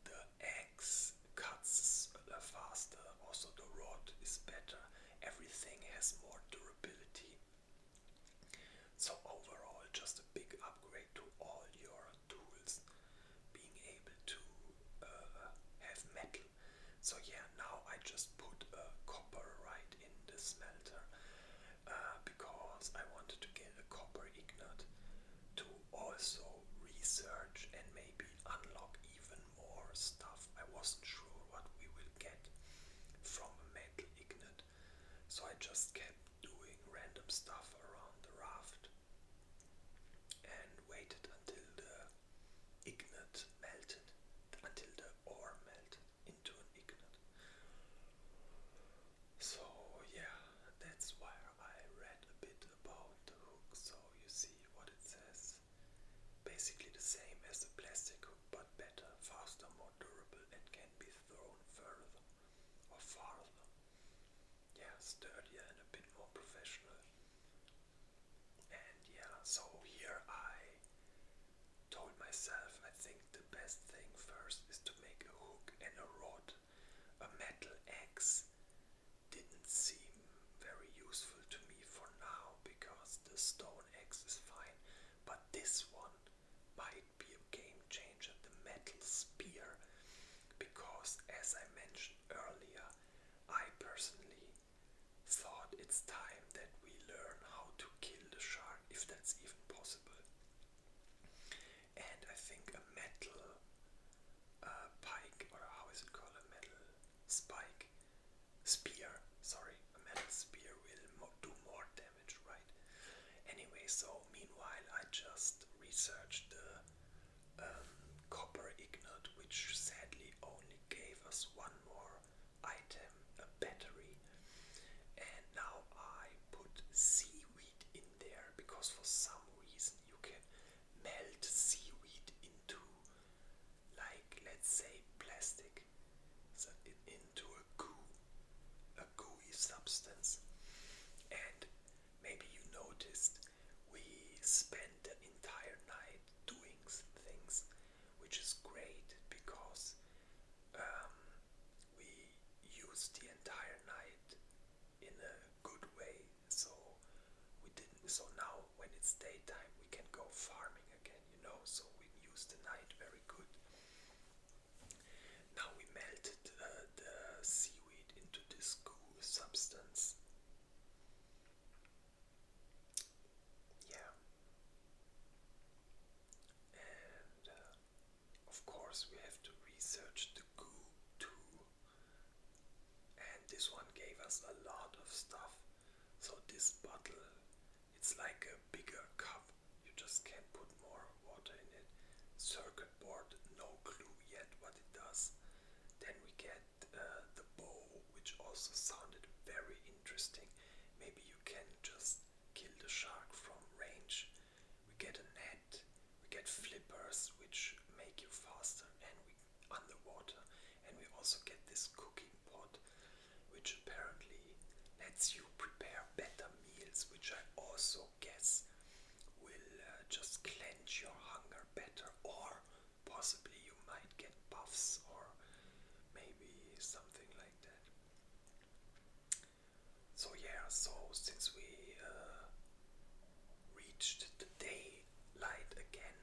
the axe cuts faster, also the rod is better, everything has more durability. So overall, just a big upgrade to all your tools, being able to have metal. So yeah, now I just put copper right in the smelter because I wanted to get a copper ignite to also research and maybe unlock even more stuff. I wasn't sure what we will get from a metal ignite, so I just kept doing random stuff around the raft and waited until the ignite melted, until the ore melted into an ignite. So yeah, that's why I read a bit about the hook, so you see what it says. Basically the same as the plastic hook, but better, faster, more durable, and can be thrown further or farther. Yeah, sturdier and a bit more professional. And yeah, so here I told myself I think the best thing first is to make a hook and a rod. A metal axe didn't seem very useful to me for now because the stone axe is fine, but this one might be a game changer, the metal spear, because as I mentioned earlier, I personally thought it's time that we learn how to kill the shark, if that's even possible. And I think a metal pike, or how is it called, a metal spike, spear, sorry, a metal spear will do more damage, right? Anyway, so meanwhile I just researched the copper ignite, which sadly only gave us one more item, a battery. because for some reason you can melt seaweed into, like, let's say plastic, so into a gooey substance. And maybe you noticed we spent the entire night doing things, which is great because um, we used the entire night in a good way. So we didn't. So now when it's daytime, we can go farming again. So we use the night very good. Now we melted the seaweed into this goo substance. Yeah, and of course we have to research the goo too. And this one gave us a lot of stuff. So this bottle, it's like a bigger cup. You just can't put more water in it. Circuit board, no clue yet what it does. Then we get the bow, which also sounded very interesting. Maybe you can just kill the shark from range. We get a net, we get flippers, which make you faster, and we underwater. And we also get this cooking pot, which apparently lets you prepare better meals, which I also guess will just cleanse your hunger better, or possibly you might get buffs or maybe something like that. So yeah, so since we reached the daylight again,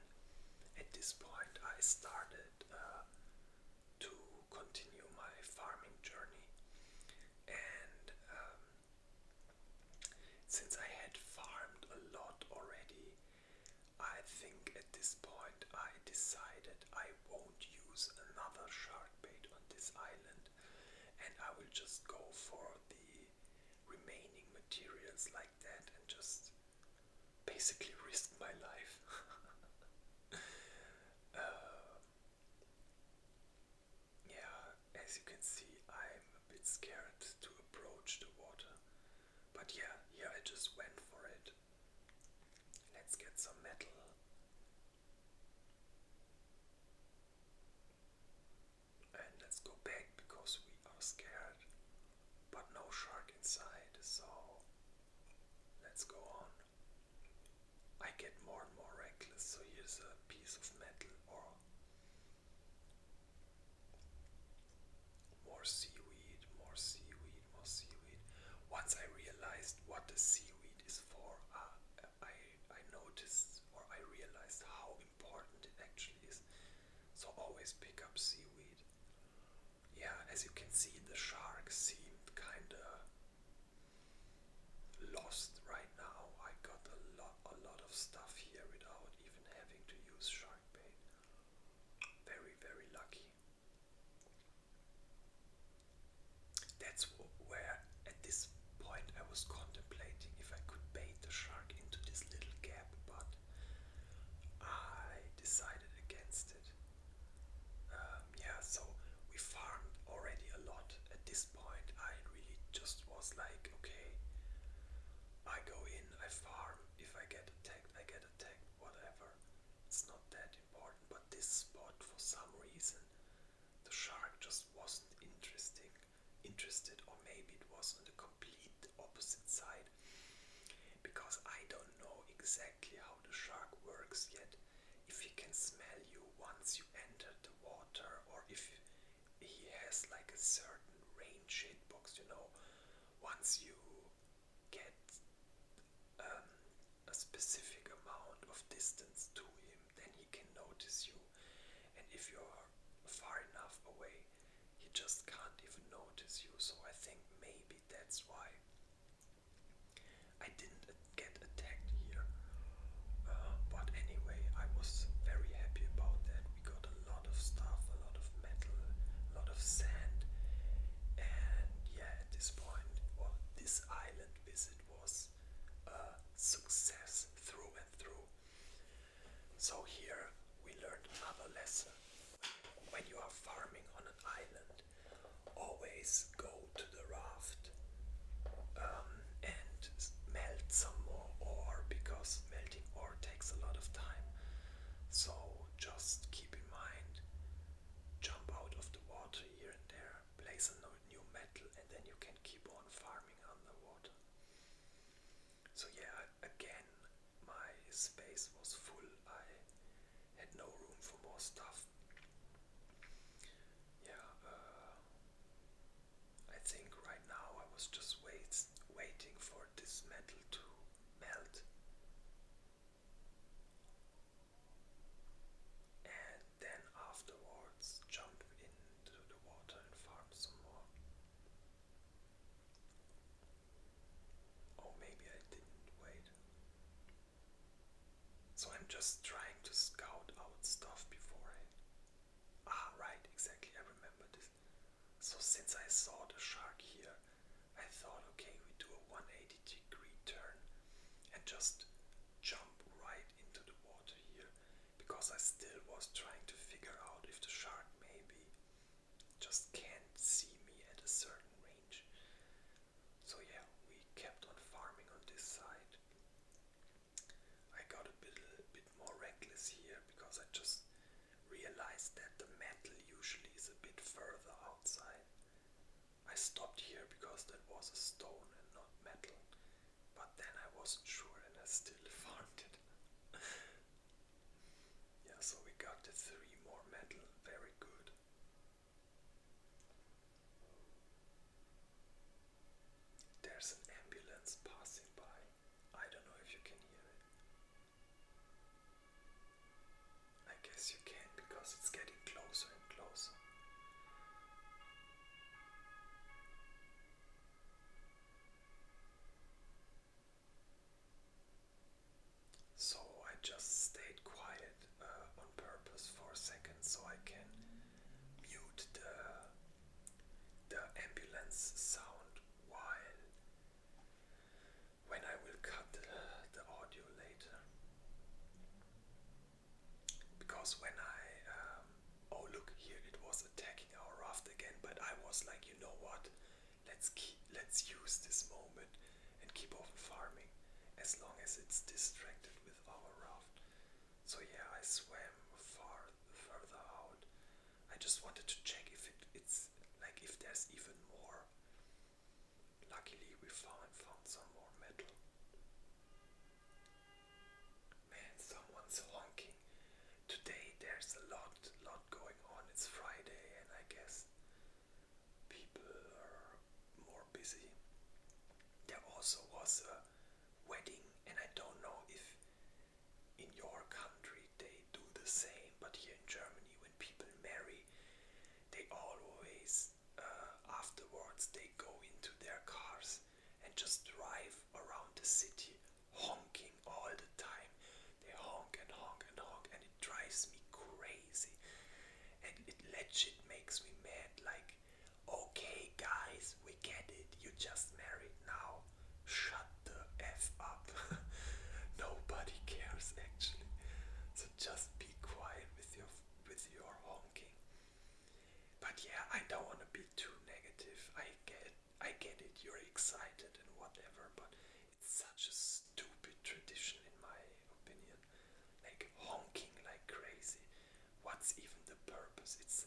at this point I started to continue my farming journey. And since I had farmed a lot already, I think at this point I decided I won't use another shark bait on this island, and I will just go for the remaining materials like that and just basically risk my life. uh, yeah, as you can see, I'm a bit scared to approach the water, but yeah, here I just went for it. Let's get some metal. And let's go back because we are scared, but no shark inside, so let's go on. I get more and more reckless, so here's a piece of metal, or more seaweed, more seaweed, more seaweed. Once I realized what the seaweed is for, I noticed, or I realized how important it actually is. So always pick up seaweed. Yeah, as you can see, the shark seemed kinda lost right now. I got a lot of stuff here without even having to use shark bait. Very, very lucky. That's where, at this point, I was contemplating if I could bait the shark into this little gap, but I decided against it. Yeah, so we farmed already a lot. At this point, I really just was like, okay, I go in, I farm. If I get attacked, I get attacked, whatever. It's not that important. But this spot, for some reason, the shark just wasn't interested, or maybe it was on the complete opposite side, because I don't know exactly how the shark works yet. If he can smell you once you enter the water, or if he has like a certain range hitbox. Once you get a specific amount of distance to him, then he can notice you. And if you're far enough away, he just can't even notice you. So I think maybe that's why I didn't get attacked here. But anyway, I was very happy about that. We got a lot of stuff, a lot of metal, a lot of sand. And yeah, at this point, well, this island visit was a success through and through. So here we learned another lesson. When you are farming on an island, always go to the raft and melt some more ore, because So yeah, again, my space was full. I had no room for more stuff. Yeah, I think right now I was just waiting for this metal to melt, and then afterwards jump into the water and farm some more. Oh, maybe I didn't wait. So I'm just trying to scout out stuff beforehand. Ah, right, exactly, I remember this. So since I saw the shark here, I thought, okay, we do a 180-degree turn and just jump right into the water here, because I still was trying to figure out if the shark maybe just can't see me at a certain range. So yeah, we kept on farming on this side. I got a bit more reckless here because I just realized that the metal usually is a bit further outside. I stopped here because that was a stone and not metal, but then I wasn't sure and I still farmed it. Yeah, so we got the 3 more metal, very good. There's an ambulance passing by. I don't know if you can hear it. I guess you can because it's getting closer and closer. So I just stayed quiet on purpose for a second so I can mute the ambulance sound while when I will cut the audio later. Because when oh look here, it was attacking our raft again, but I was like, you know what? Let's use this moment and keep on farming as long as it's distracted with our raft. So yeah, I swam further out. I just wanted to check if it's like if there's even more. Luckily we found some more metal. Man, someone's honking. Today there's a lot going on. It's Friday and I guess people are more busy. There also was a wedding, and I don't know if in your country they do the same, but here in Germany when people marry, they always afterwards they go into their cars and just drive around the city honking all the time. They honk and honk and honk, and it drives me crazy, and it legit makes me mad. Like, okay guys, we get it, you just married now, shut the F up. Nobody cares actually, so just be quiet with your honking. But yeah, I don't want to be too negative. I get it, you're excited and whatever, but it's such a stupid tradition in my opinion. Like honking like crazy. What's even the purpose? It's,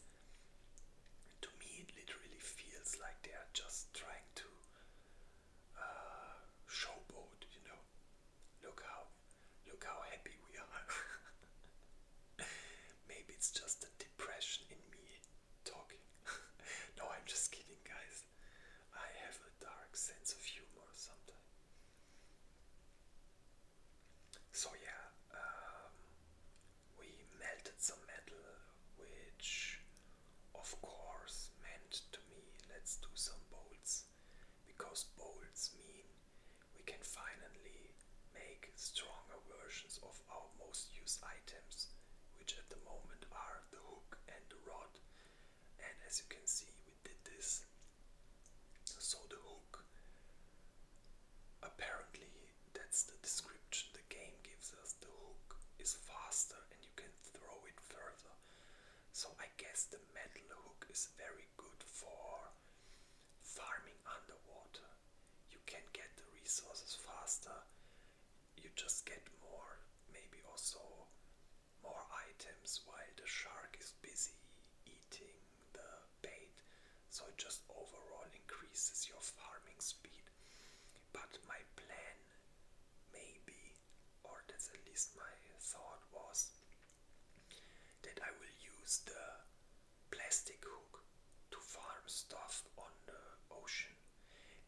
to me it literally feels like they are just trying to showboat, you know. Look how happy we are. Maybe it's just the depression in me talking. No, I'm just kidding, guys. I have a dark sense of humor sometimes. So yeah, we melted some metal, which of course meant to me let's do some bolts, because bolts mean we can finally make stronger versions of our most used items, which at the moment are the hook and the rod. And as you can see, we did this. So the hook, apparently that's the description the game gives us, the hook is faster and you can throw it further. So I guess the metal hook is very good for farming underwater. You can get the resources faster, you just get more, maybe also more items while the shark is busy eating the bait. So it just overall increases your farming speed. But my plan least my thought was that I will use the plastic hook to farm stuff on the ocean,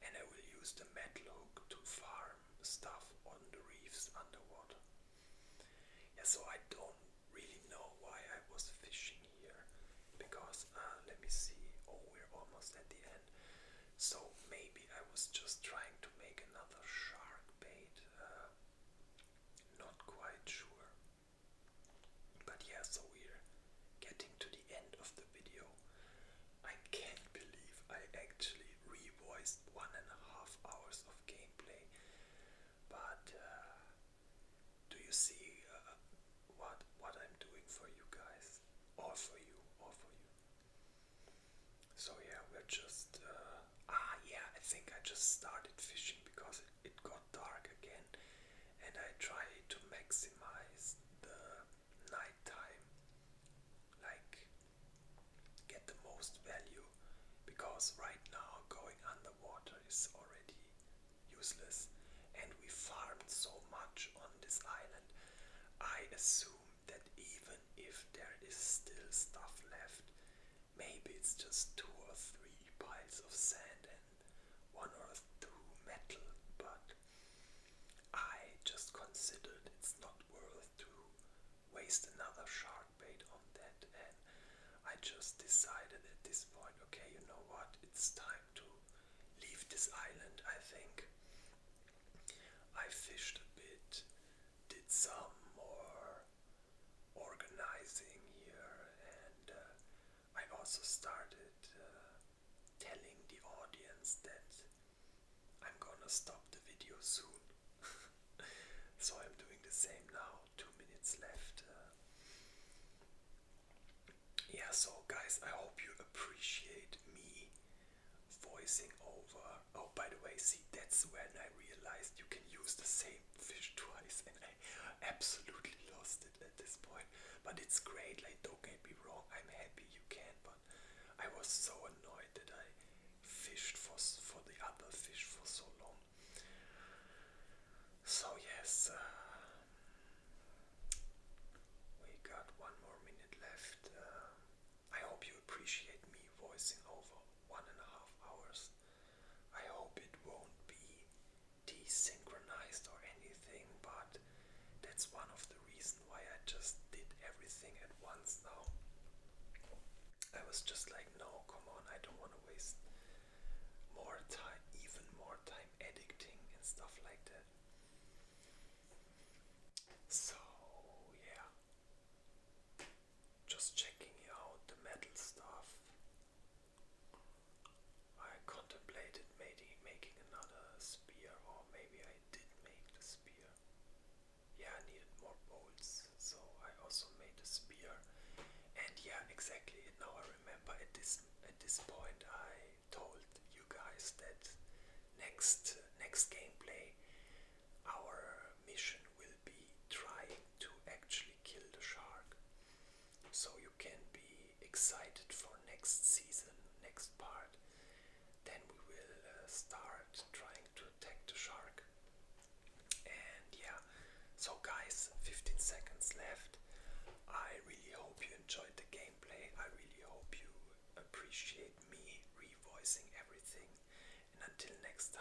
and I will use the metal hook to farm stuff on the reefs underwater. Yeah, so I don't really know why I was fishing here, because let me see. Oh, we're almost at the end. So maybe I was just trying to make another shark bait. Not quite sure. But yeah, so we're getting to the end of the video. I can't believe I actually revoiced 1.5 hours of gameplay. But do you see what I'm doing for you guys? All for you, all for you. So yeah, we're just yeah, I think I just started fishing because it got dark again, and I try to maximize the nighttime, like get the most value, because right now going underwater is already useless, and we farmed so much on this island. I assume that even if there is still stuff left, maybe it's just 2 or 3 piles of sand and 1 or 2 metal, but I just considered it's not worth to waste another shark bait on that, and I just decided at this point, okay, you know what, it's time to leave this island, I think. I fished a bit, did some more organizing here, and I also started telling the audience that I'm gonna stop the video soon. So I'm doing the same now, 2 minutes left. Yeah, so guys, I hope you appreciate me voicing over. Oh, by the way, see, that's when I realized you can use the same fish twice, and I absolutely lost it at this point. But it's great, like, don't get me wrong, I'm happy you can, but I was so annoyed that I fished for the other fish for so long. So yes, we got 1 more minute left. I hope you appreciate me voicing over 1.5 hours. I hope it won't be desynchronized or anything, but that's one of the reasons why I just did everything at once now. I was just like, no, come on, I don't want to waste more time, even more time editing and stuff like that. So yeah, just checking out the metal stuff. I contemplated making another spear, or maybe I did make the spear. Yeah, I needed more bolts, so I also made a spear. And yeah, exactly. Now I remember at this point I told you guys that next gameplay our mission will be trying to actually kill the shark. So you can be excited for next season, next part. Then we will start trying to attack the shark. And yeah, so guys, 15 seconds left. I really hope you enjoyed the gameplay. I really hope you appreciate me revoicing everything. And until next